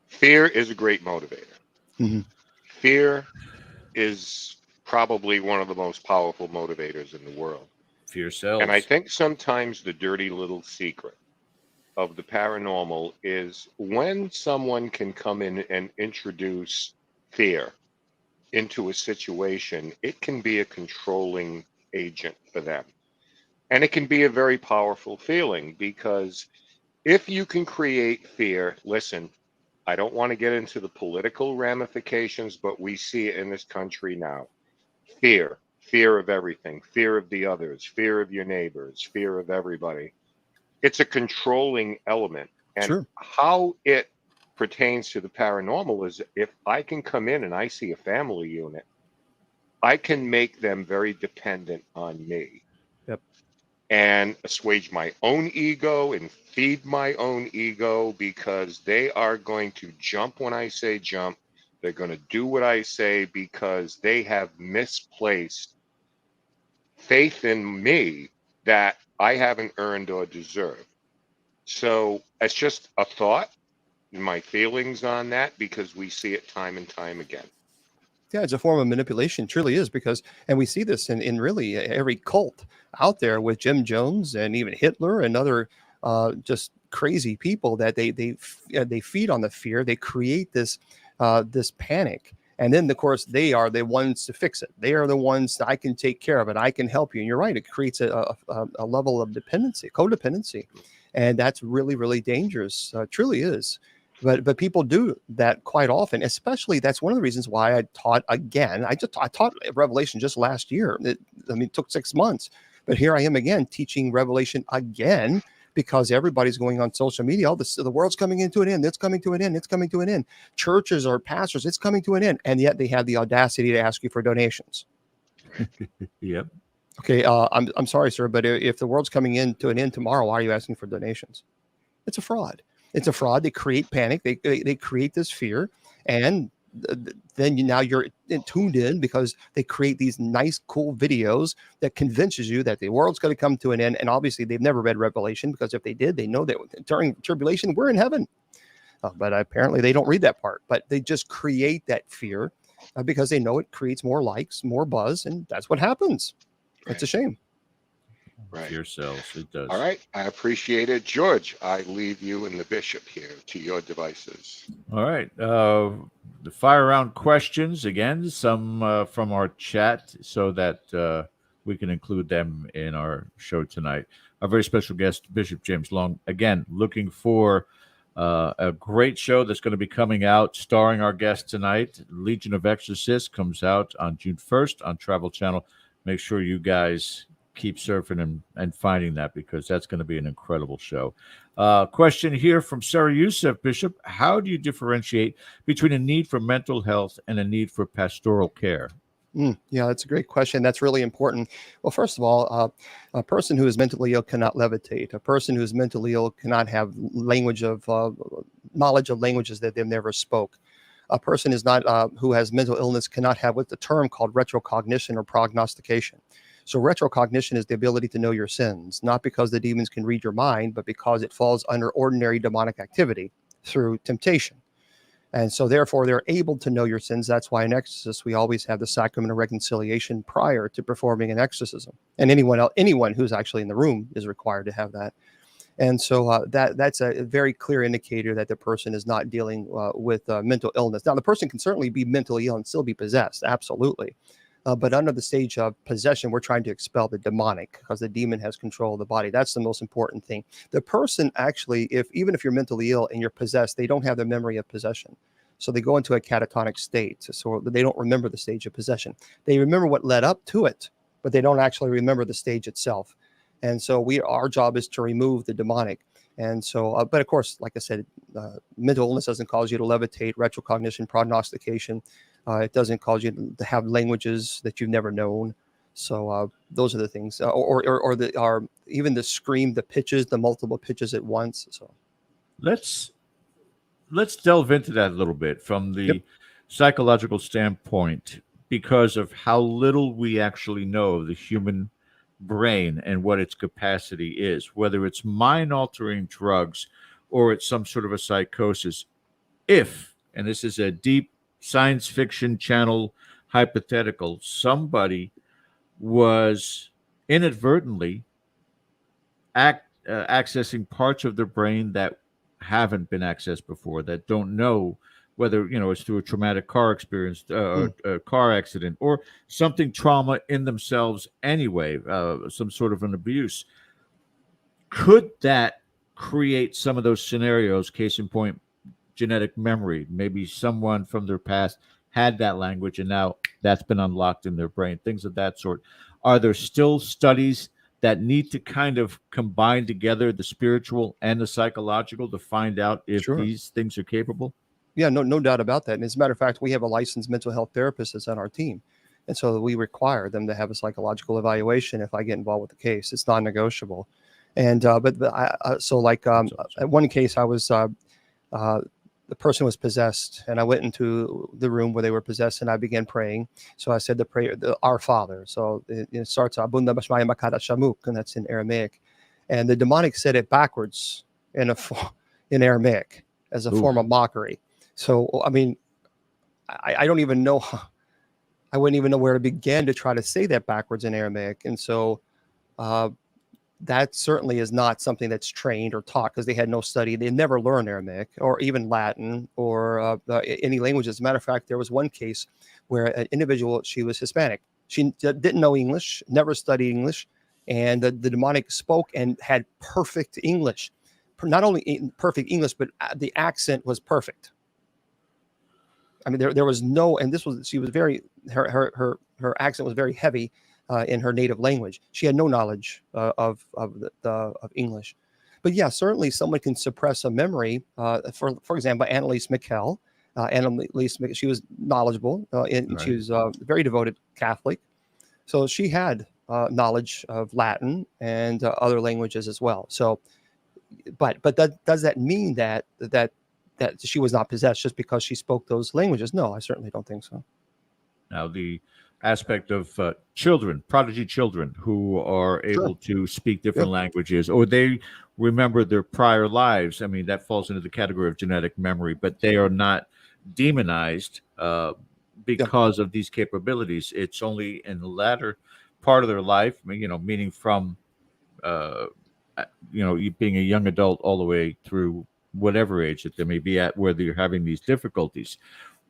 Speaker 3: Fear is a great motivator.
Speaker 4: Mm-hmm.
Speaker 3: Fear is probably one of the most powerful motivators in the world.
Speaker 2: Fear sells.
Speaker 3: And I think sometimes the dirty little secret of the paranormal is when someone can come in and introduce fear into a situation, it can be a controlling agent for them. And it can be a very powerful feeling, because if you can create fear, listen, I don't want to get into the political ramifications, but we see it in this country now. Fear of everything, fear of the others, fear of your neighbors, fear of everybody. It's a controlling element. And how it pertains to the paranormal is, if I can come in and I see a family unit I can make them very dependent on me.
Speaker 4: Yep.
Speaker 3: And assuage my own ego and feed my own ego, because they are going to jump when I say jump. They're going to do what I say because they have misplaced faith in me that I haven't earned or deserved. So it's just a thought, my feelings on that, because we see it time and time again.
Speaker 4: Yeah, it's a form of manipulation, truly is, because, and we see this in really every cult out there with Jim Jones and even Hitler and other just crazy people, that they feed on the fear. They create this this panic, and then of course they are the ones to fix it. They are the ones that I can take care of it. I can help you. And you're right, it creates a level of dependency, codependency, and that's really, really dangerous. Truly is. But people do that quite often, especially that's one of the reasons why I taught again. I taught Revelation just last year. It took 6 months, but here I am again teaching Revelation again, because everybody's going on social media. All this, the world's coming into an end. It's coming to an end. It's coming to an end. Churches or pastors, it's coming to an end, and yet they have the audacity to ask you for donations.
Speaker 2: Yep.
Speaker 4: Okay, I'm sorry, sir, but if the world's coming to an end tomorrow, why are you asking for donations? It's a fraud. It's a fraud. They create panic. They create this fear, and then now you're tuned in because they create these nice, cool videos that convinces you that the world's going to come to an end. And obviously, they've never read Revelation, because if they did, they know that during tribulation we're in heaven. But apparently, they don't read that part. But they just create that fear because they know it creates more likes, more buzz, and that's what happens. Right. It's a shame.
Speaker 3: Right.
Speaker 2: Yourselves, it does.
Speaker 3: All right, I appreciate it. George, I leave you and the bishop here to your devices.
Speaker 2: All right. The fire round questions again, some from our chat, so that we can include them in our show tonight. Our very special guest, Bishop James Long, again, looking for a great show that's going to be coming out, starring our guest tonight. Legion of Exorcists comes out on June 1st on Travel Channel. Make sure you guys keep surfing and finding that, because that's going to be an incredible show. Question here from Sarah Youssef, Bishop. How do you differentiate between a need for mental health and a need for pastoral care?
Speaker 4: Yeah, that's a great question. That's really important. Well, first of all, a person who is mentally ill cannot levitate. A person who is mentally ill cannot have knowledge of languages that they've never spoke. A person is not who has mental illness cannot have what's the term called retrocognition or prognostication. So retrocognition is the ability to know your sins, not because the demons can read your mind, but because it falls under ordinary demonic activity through temptation. And so therefore they're able to know your sins. That's why in Exorcist, we always have the sacrament of reconciliation prior to performing an exorcism. And anyone who's actually in the room is required to have that. And so that's a very clear indicator that the person is not dealing with mental illness. Now, the person can certainly be mentally ill and still be possessed. Absolutely. But under the stage of possession, we're trying to expel the demonic, because the demon has control of the body. That's the most important thing. The person actually, even if you're mentally ill and you're possessed, they don't have the memory of possession. So they go into a catatonic state. So they don't remember the stage of possession. They remember what led up to it, but they don't actually remember the stage itself. And so our job is to remove the demonic. And so, but of course, like I said, mental illness doesn't cause you to levitate, retrocognition, prognostication. It doesn't cause you to have languages that you've never known. So those are the things, or even the scream, the pitches, the multiple pitches at once. So
Speaker 2: let's delve into that a little bit from the psychological standpoint, because of how little we actually know of the human brain and what its capacity is, whether it's mind-altering drugs or it's some sort of a psychosis. If, and this is a deep science fiction channel hypothetical, somebody was inadvertently accessing parts of their brain that haven't been accessed before, that don't know whether it's through a traumatic car experience, a car accident, or something trauma in themselves anyway, some sort of an abuse. Could that create some of those scenarios? Case in point, genetic memory. Maybe someone from their past had that language and now that's been unlocked in their brain, things of that sort. Are there still studies that need to kind of combine together the spiritual and the psychological to find out if these things are capable?
Speaker 4: Yeah, no doubt about that. And as a matter of fact, we have a licensed mental health therapist that's on our team. And so we require them to have a psychological evaluation if I get involved with the case. It's non-negotiable. And at one case, I was the person was possessed, and I went into the room where they were possessed, and I began praying. So I said the prayer, Our Father. So it starts Abunda Bashmaya Makada Shamuk, and that's in Aramaic. And the demonic said it backwards in Aramaic as a form of mockery. So I mean, I don't even know. I wouldn't even know where to begin to try to say that backwards in Aramaic. And so that certainly is not something that's trained or taught, because they had no study. They never learned Aramaic or even Latin or any languages. As a matter of fact, there was one case where an individual, she was Hispanic. She didn't know English, never studied English. And the demonic spoke and had perfect English. Not only perfect English, but the accent was perfect. I mean, there was no, and she was very, her accent was very heavy in her native language. She had no knowledge of English. But yeah, certainly someone can suppress a memory. For example, Annalise McKell. She was knowledgeable, and she was a very devoted Catholic. So she had knowledge of Latin and other languages as well. So, but does that mean that she was not possessed just because she spoke those languages? No, I certainly don't think so.
Speaker 2: Now, the aspect of children, prodigy children who are able to speak different languages, or they remember their prior lives. I mean, that falls into the category of genetic memory, but they are not demonized because of these capabilities. It's only in the latter part of their life, meaning from, being a young adult all the way through whatever age that they may be at, where they're having these difficulties.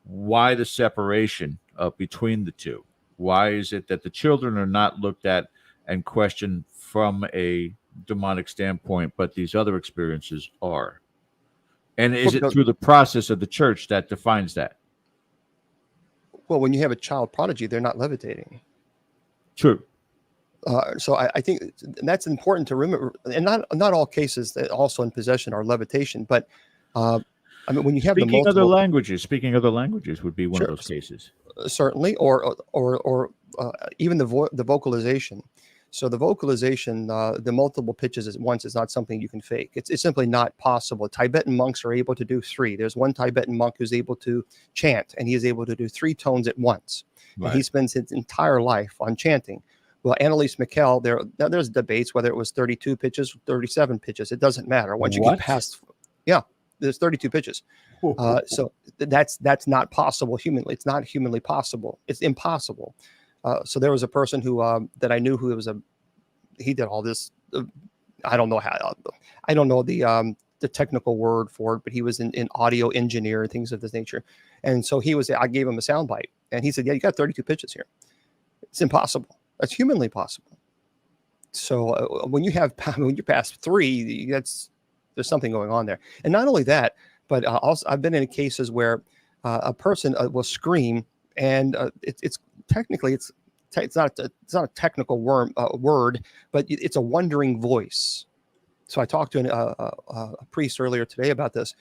Speaker 2: Why the separation between the two? Why is it that the children are not looked at and questioned from a demonic standpoint, but these other experiences are? And is it through the process of the church that defines that?
Speaker 4: Well, when you have a child prodigy, they're not levitating.
Speaker 2: True.
Speaker 4: So I think that's important to remember. And not all cases that also in possession are levitation, but I mean, when you have
Speaker 2: speaking other languages would be one of those cases.
Speaker 4: Certainly, or even the vocalization. So the vocalization, the multiple pitches at once is not something you can fake. It's simply not possible. Tibetan monks are able to do 3. There's one Tibetan monk who's able to chant, and he is able to do 3 tones at once. Right. And he spends his entire life on chanting. Well, Annalise McKell, there's debates whether it was 32 pitches, 37 pitches. It doesn't matter. Once you get past, there's 32 pitches. So that's not possible humanly. It's not humanly possible. It's impossible. So there was a person who that I knew who he did all this. I don't know the technical word for it, but he was in audio engineer and things of this nature. And so I gave him a soundbite, and he said, "Yeah, you got 32 pitches here. It's impossible. That's humanly possible." So when you pass 3, there's something going on there. And not only that, but also I've been in cases where a person will scream, and it's technically it's not a technical word, but it's a wandering voice. So I talked to a priest earlier today about this.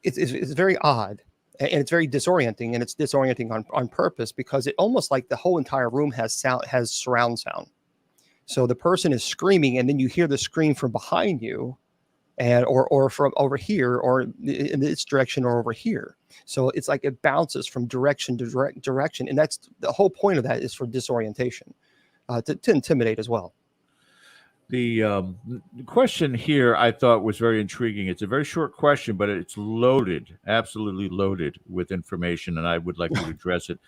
Speaker 4: It's very odd, and it's very disorienting, and it's disorienting on purpose, because it almost like the whole entire room has surround sound. So the person is screaming, and then you hear the scream from behind you, and or from over here, or in this direction, or over here. So it's like it bounces from direction to direction, and that's the whole point of that, is for disorientation, to intimidate as well.
Speaker 2: The question here I thought was very intriguing. It's a very short question, but it's loaded, absolutely loaded with information, and I would like to address it.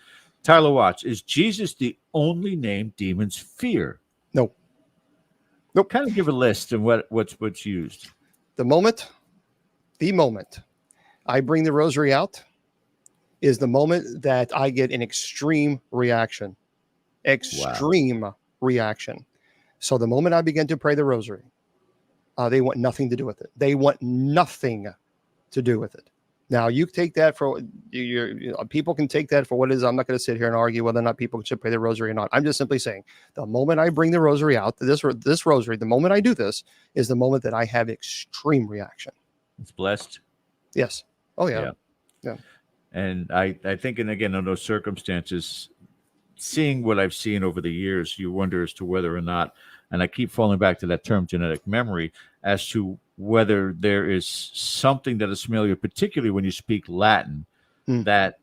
Speaker 2: Tyler Watts, is Jesus the only name demons fear?
Speaker 4: No.
Speaker 2: Nope. Kind of give a list and what's used.
Speaker 4: The moment I bring the rosary out is the moment that I get an extreme reaction. Reaction. So the moment I begin to pray the rosary, they want nothing to do with it. They want nothing to do with it. Now, you take that for people can take that for what it is. I'm not going to sit here and argue whether or not people should pray the rosary or not. I'm just simply saying the moment I bring the rosary out, this rosary, the moment I do this is the moment that I have extreme reaction.
Speaker 2: It's blessed.
Speaker 4: Yes. Oh yeah.
Speaker 2: And I think, and again, in those circumstances, seeing what I've seen over the years, you wonder as to whether or not, and I keep falling back to that term genetic memory, as to whether there is something that is familiar, particularly when you speak Latin, that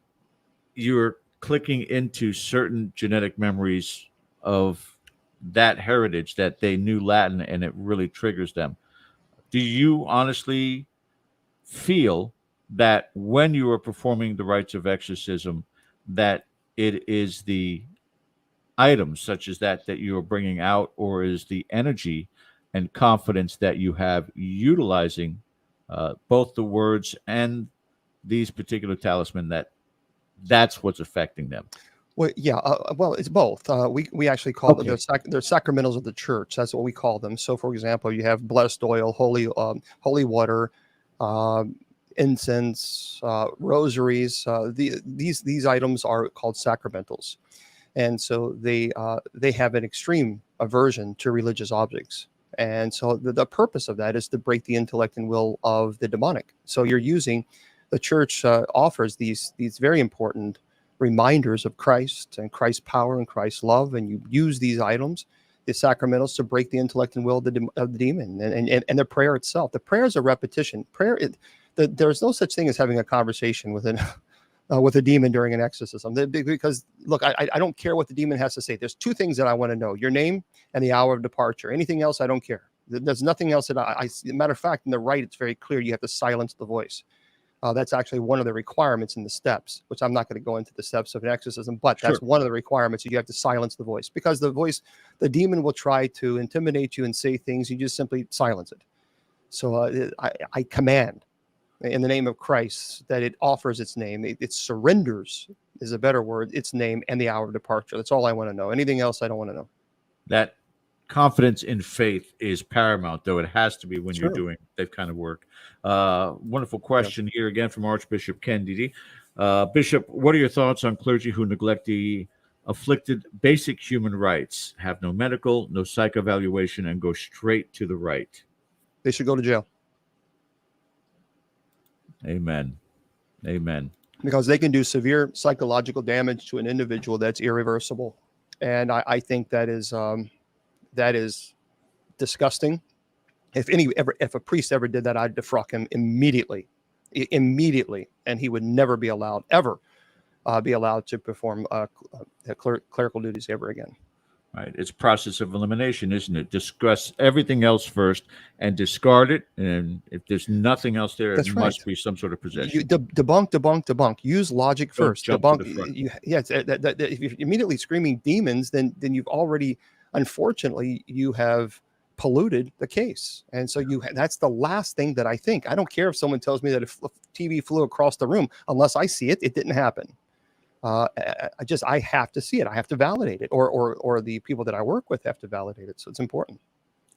Speaker 2: you're clicking into certain genetic memories of that heritage, that they knew Latin and it really triggers them. Do you honestly feel that when you are performing the rites of exorcism, that it is the items such as that you are bringing out, or is the energy and confidence that you have utilizing both the words and these particular talisman, that's what's affecting them?
Speaker 4: Well, yeah. Well, it's both. We actually call them they're sacramentals of the church. That's what we call them. So, for example, you have blessed oil, holy water, incense, rosaries. These items are called sacramentals, and so they have an extreme aversion to religious objects. And so the purpose of that is to break the intellect and will of the demonic. So you're using, the church offers these very important reminders of Christ and Christ's power and Christ's love, and you use these items, the sacramentals, to break the intellect and will of the demon. And the prayer itself. The prayer is a repetition. There's no such thing as having a conversation with a demon during an exorcism, because look, I don't care what the demon has to say. There's two things that I want to know: your name and the hour of departure. Anything else, I don't care. There's nothing else that matter of fact, in the rite, it's very clear you have to silence the voice. That's actually one of the requirements in the steps, which I'm not going to go into the steps of an exorcism, but that's one of the requirements. You have to silence the voice, because the demon will try to intimidate you and say things. You just simply silence it. So I command, in the name of Christ, that it offers its name. It surrenders, is a better word, its name and the hour of departure. That's all I want to know. Anything else, I don't want to know. That
Speaker 2: Confidence in faith is paramount, though. It has to be when you're doing that kind of work. Wonderful question here again from Archbishop Kennedy. Bishop, what are your thoughts on clergy who neglect the afflicted basic human rights, have no medical, no psych evaluation, and go straight to the rite?
Speaker 4: They should go to jail.
Speaker 2: Amen. Amen.
Speaker 4: Because they can do severe psychological damage to an individual that's irreversible. And I think that is disgusting. If a priest ever did that, I'd defrock him immediately, and he would never be allowed to perform clerical duties ever again.
Speaker 2: Right. It's a process of elimination, isn't it? Discuss everything else first and discard it. And if there's nothing else there, it must be some sort of possession.
Speaker 4: Debunk. Use logic first. Debunk. If you're immediately screaming demons, then you've already, unfortunately, you have polluted the case. And so that's the last thing that I think. I don't care if someone tells me that if TV flew across the room, unless I see it, it didn't happen. I have to see it. I have to validate it, or the people that I work with have to validate it. So it's important.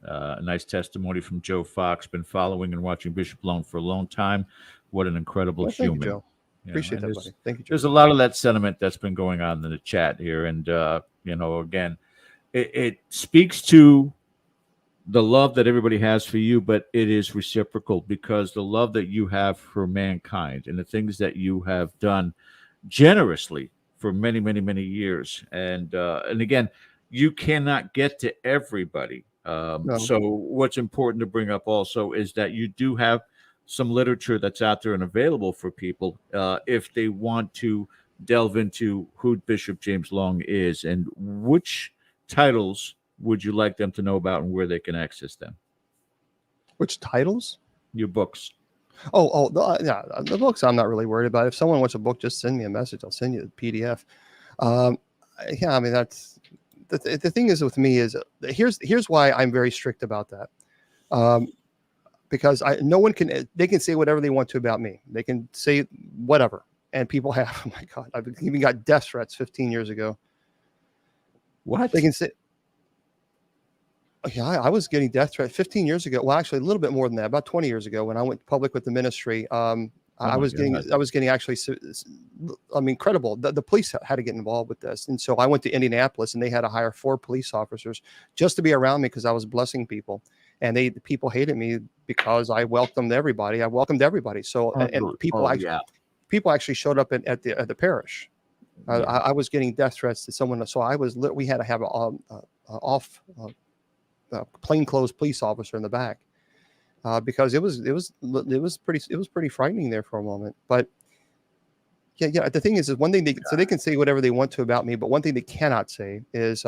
Speaker 2: A nice testimony from Joe Fox. Been following and watching Bishop Long for a long time. What an incredible human.
Speaker 4: Thank you, Joe. Appreciate that, buddy. Thank you, Joe.
Speaker 2: There's a lot of that sentiment that's been going on in the chat here. And, again, it speaks to the love that everybody has for you, but it is reciprocal, because the love that you have for mankind and the things that you have done generously for many, many, many years. And again, you cannot get to everybody.
Speaker 4: No.
Speaker 2: So what's important to bring up also is that you do have some literature that's out there and available for people if they want to delve into who Bishop James Long is, and which titles would you like them to know about and where they can access them.
Speaker 4: Which titles?
Speaker 2: Your books.
Speaker 4: The books I'm not really worried about. If someone wants a book, just send me a message. I'll send you the PDF. That's the thing is with me is here's why I'm very strict about that. Because they can say whatever they want to about me. They can say whatever, and people have. Oh my God, I've even got death threats 15 years ago.
Speaker 2: What?
Speaker 4: They can say. Yeah, I was getting death threats 15 years ago. Well, actually, a little bit more than that. About 20 years ago, when I went public with the ministry, I was getting actually, incredible. The police had to get involved with this, and so I went to Indianapolis, and they had to hire 4 police officers just to be around me because I was blessing people, and the people hated me because I welcomed everybody. So people actually showed up at the parish. I was getting death threats to someone, so we had to have a plainclothes police officer in the back because it was pretty frightening there for a moment. But yeah. The thing is one thing they can say whatever they want to about me, but one thing they cannot say is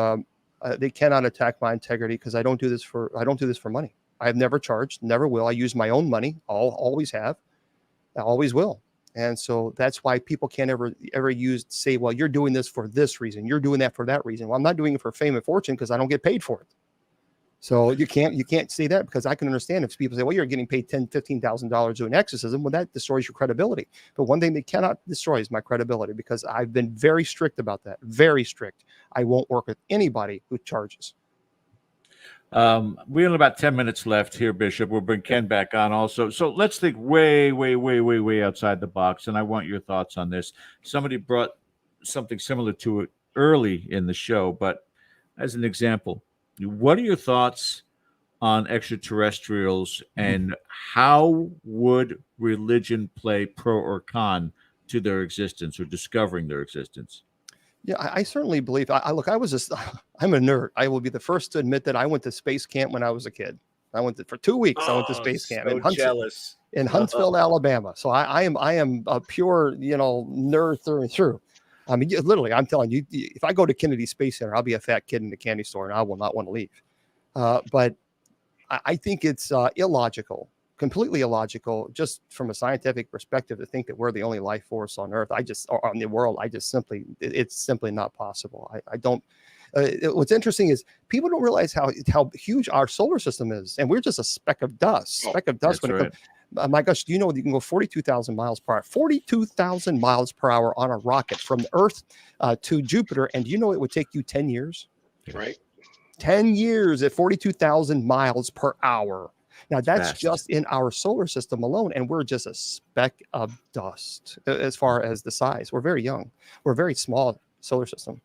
Speaker 4: they cannot attack my integrity because I don't do this for money. I have never charged, never will. I use my own money. Always have, I always will. And so that's why people can't ever say, well, you're doing this for this reason. You're doing that for that reason. Well, I'm not doing it for fame and fortune because I don't get paid for it. So you can't say that, because I can understand if people say, well, you're getting paid $10,000, $15,000 doing exorcism. Well, that destroys your credibility. But one thing they cannot destroy is my credibility, because I've been very strict about that. Very strict. I won't work with anybody who charges.
Speaker 2: We only about 10 minutes left here, Bishop. We'll bring Ken back on also. So let's think way outside the box. And I want your thoughts on this. Somebody brought something similar to it early in the show, but as an example, what are your thoughts on extraterrestrials, and how would religion play pro or con to their existence or discovering their existence?
Speaker 4: Yeah, I certainly believe. I'm a nerd. I will be the first to admit that I went to space camp when I was a kid. I went for 2 weeks. I went to space camp in Huntsville, Alabama. So I am a pure, nerd through and through. I mean, literally, I'm telling you, if I go to Kennedy Space Center, I'll be a fat kid in the candy store, and I will not want to leave. But I think it's illogical, completely illogical, just from a scientific perspective, to think that we're the only life force on Earth. Or on the world. It's simply not possible. I don't. What's interesting is people don't realize how huge our solar system is, and we're just a speck of dust. When it comes. My gosh, do you know you can go 42,000 miles per hour? 42,000 miles per hour on a rocket from Earth to Jupiter, and do you know it would take you 10 years?
Speaker 3: Right.
Speaker 4: 10 years at 42,000 miles per hour. Now, that's just in our solar system alone, and we're just a speck of dust as far as the size. We're very young. We're a very small solar system.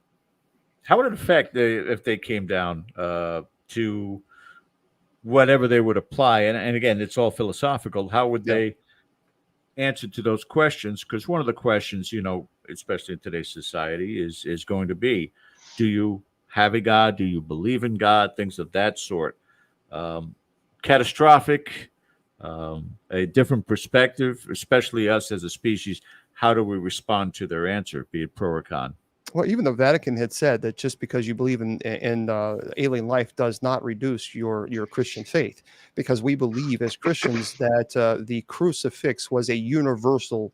Speaker 2: How would it affect if they came down to whatever they would apply? And again, it's all philosophical. How would they answer to those questions? Because one of the questions, especially in today's society, is going to be, do you have a God? Do you believe in God? Things of that sort. Catastrophic, a different perspective, especially us as a species. How do we respond to their answer, be it pro or con?
Speaker 4: Well, even the Vatican had said that just because you believe in alien life does not reduce your Christian faith, because we believe as Christians that the crucifix was a universal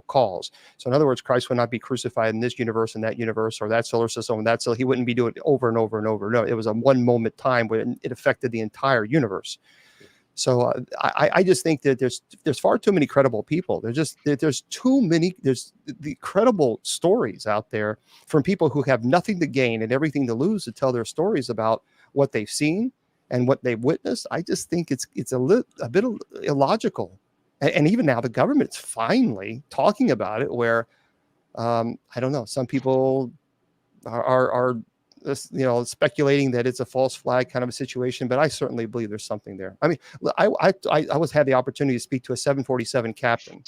Speaker 4: cause. So in other words, Christ would not be crucified in this universe and that universe or that solar system and that, so he wouldn't be doing it over and over and over. No, it was a one moment time when it affected the entire universe. So I just think that there's far too many credible people. There's the credible stories out there from people who have nothing to gain and everything to lose to tell their stories about what they've seen and what they've witnessed. I just think it's a bit illogical. And even now the government's finally talking about it, where I don't know, some people are speculating that it's a false flag kind of a situation, but I certainly believe there's something there. I mean, I had the opportunity to speak to a 747 captain,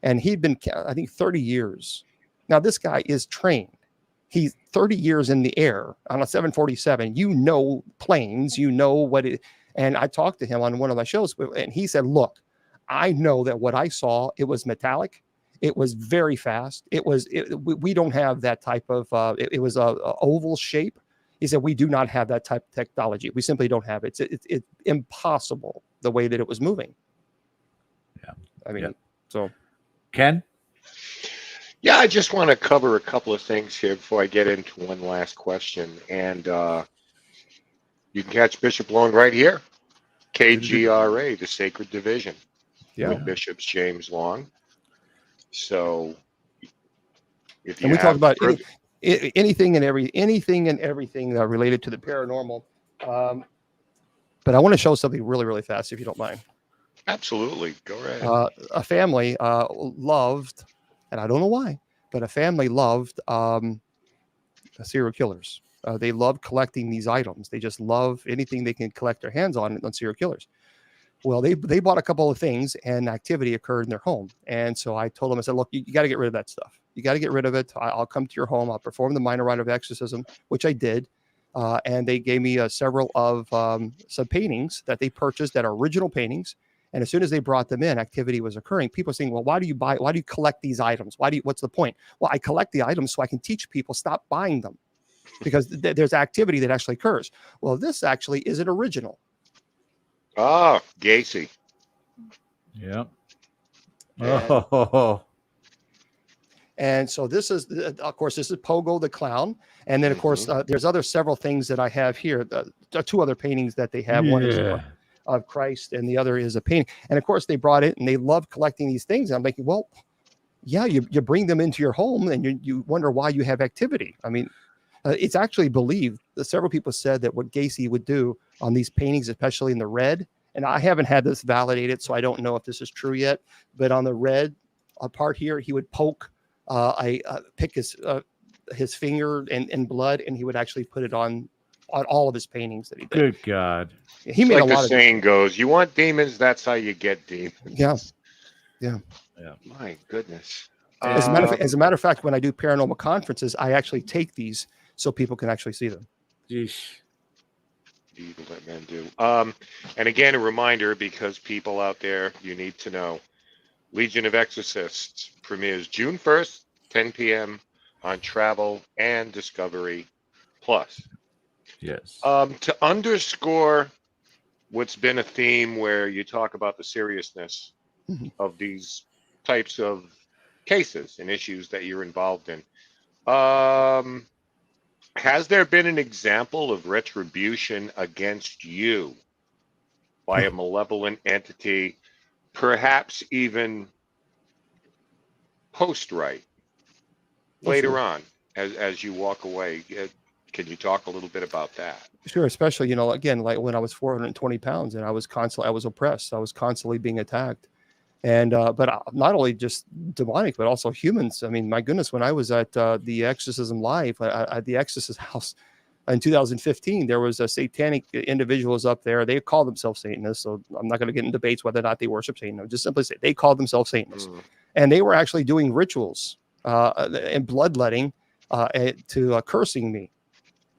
Speaker 4: and he'd been, I think, 30 years. Now, this guy is trained. He's 30 years in the air on a 747. Planes, what it, and I talked to him on one of my shows, and he said, look, I know that what I saw, it was metallic. It was very fast. We don't have that type of, it was a oval shape. He said, we do not have that type of technology. We simply don't have it. It's impossible the way that it was moving.
Speaker 2: Yeah.
Speaker 4: I mean, so.
Speaker 2: Ken?
Speaker 3: Yeah, I just want to cover a couple of things here before I get into one last question. And you can catch Bishop Long right here. KGRA, the Sacred Division.
Speaker 4: Yeah.
Speaker 3: With Bishops James Long. So, if you
Speaker 4: and we talk about anything and everything related to the paranormal, but I want to show something really, really fast, if you don't mind.
Speaker 3: Absolutely, go ahead.
Speaker 4: A family loved, and I don't know why, but a family loved serial killers. They love collecting these items. They just love anything they can collect their hands on serial killers. Well, they bought a couple of things, and activity occurred in their home. And so I told them, I said, look, you got to get rid of that stuff. You got to get rid of it. I'll come to your home. I'll perform the minor rite of exorcism, which I did. And they gave me several of some paintings that they purchased that are original paintings. And as soon as they brought them in, activity was occurring. People saying, well, why do you collect these items? What's the point? Well, I collect the items so I can teach people stop buying them because there's activity that actually occurs. Well, this actually is an original.
Speaker 3: Ah, Gacy.
Speaker 2: Yeah.
Speaker 4: And so this is, of course, this is Pogo the Clown. And then, of course, there's several things that I have here. Two other paintings that they have. One is of Christ, and the other is a painting. And of course, they brought it, and they love collecting these things. And I'm thinking, well, yeah, you bring them into your home, and you wonder why you have activity. I mean, it's actually believed that several people said that what Gacy would do on these paintings, especially in the red, and I haven't had this validated, so I don't know if this is true yet, but on the red part here, he would poke, pick his finger and blood, and he would actually put it on all of his paintings that he did.
Speaker 2: Good God.
Speaker 4: He made
Speaker 3: like
Speaker 4: a lot
Speaker 3: the
Speaker 4: of
Speaker 3: saying goes, you want demons, that's how you get demons.
Speaker 4: Yeah.
Speaker 3: My goodness.
Speaker 4: As a matter of fact, when I do paranormal conferences, I actually take these so people can actually see them.
Speaker 3: Evil that men do. And again, a reminder, because people out there, you need to know, Legion of Exorcists premieres June 1st, 10 p.m. on Travel and Discovery Plus.
Speaker 2: Yes.
Speaker 3: To underscore what's been a theme where you talk about the seriousness of these types of cases and issues that you're involved in, has there been an example of retribution against you by a malevolent entity, perhaps even post-rite, later on, as you walk away? Can you talk a little bit about that?
Speaker 4: Sure, especially, again, like when I was 420 pounds and I was oppressed. I was constantly being attacked. And, but not only just demonic, but also humans. I mean, my goodness, when I was at the Exorcism Live at the Exorcist house in 2015, there was a satanic individuals up there. They call themselves Satanists. So I'm not going to get in debates whether or not they worship Satan. I'll just simply say they called themselves Satanists. And they were actually doing rituals and bloodletting to cursing me.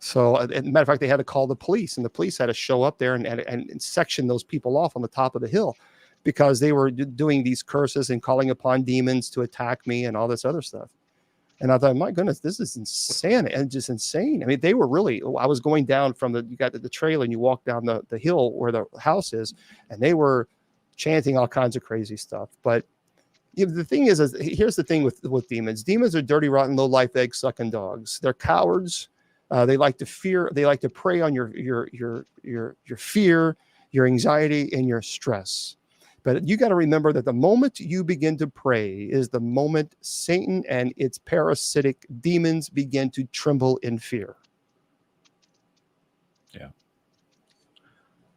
Speaker 4: So, as a matter of fact, they had to call the police, and the police had to show up there and section those people off on the top of the hill because they were doing these curses and calling upon demons to attack me and all this other stuff. And I thought, my goodness, this is insane and just insane. I mean, they were really, I was going down from you got the trailer and you walk down the hill where the house is, and they were chanting all kinds of crazy stuff. But the thing is here's the thing with demons. Demons are dirty, rotten, low life, egg sucking dogs. They're cowards. They like to fear. They like to prey on your fear, your anxiety, and your stress. But you got to remember that the moment you begin to pray is the moment Satan and its parasitic demons begin to tremble in fear.
Speaker 2: Yeah.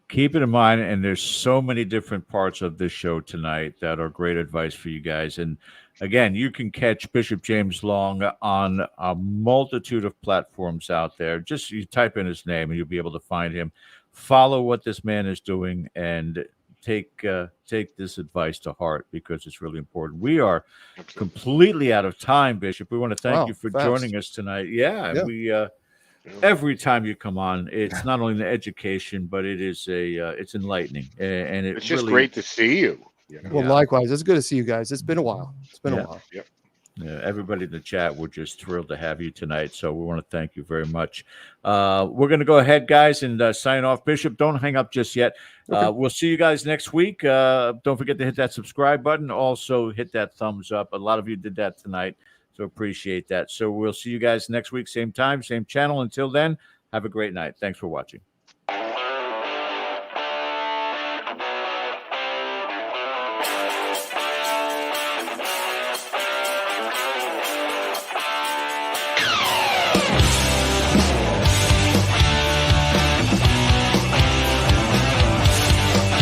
Speaker 2: Keep it in mind, and there's so many different parts of this show tonight that are great advice for you guys. And again, you can catch Bishop James Long on a multitude of platforms out there. Just you type in his name and you'll be able to find him. Follow what this man is doing and take this advice to heart because it's really important. We are completely out of time, Bishop. We want to thank you for joining us tonight. We every time you come on, it's not only the education, but it is it's enlightening, and it's
Speaker 3: just
Speaker 2: really
Speaker 3: great to see you.
Speaker 4: Well, likewise, it's good to see you guys. It's been a while. A while.
Speaker 3: Yep.
Speaker 2: Yeah, everybody in the chat, we're just thrilled to have you tonight. So we want to thank you very much. We're going to go ahead, guys, and sign off. Bishop, don't hang up just yet. Okay. We'll see you guys next week. Don't forget to hit that subscribe button. Also, hit that thumbs up. A lot of you did that tonight, so appreciate that. So we'll see you guys next week, same time, same channel. Until then, have a great night. Thanks for watching.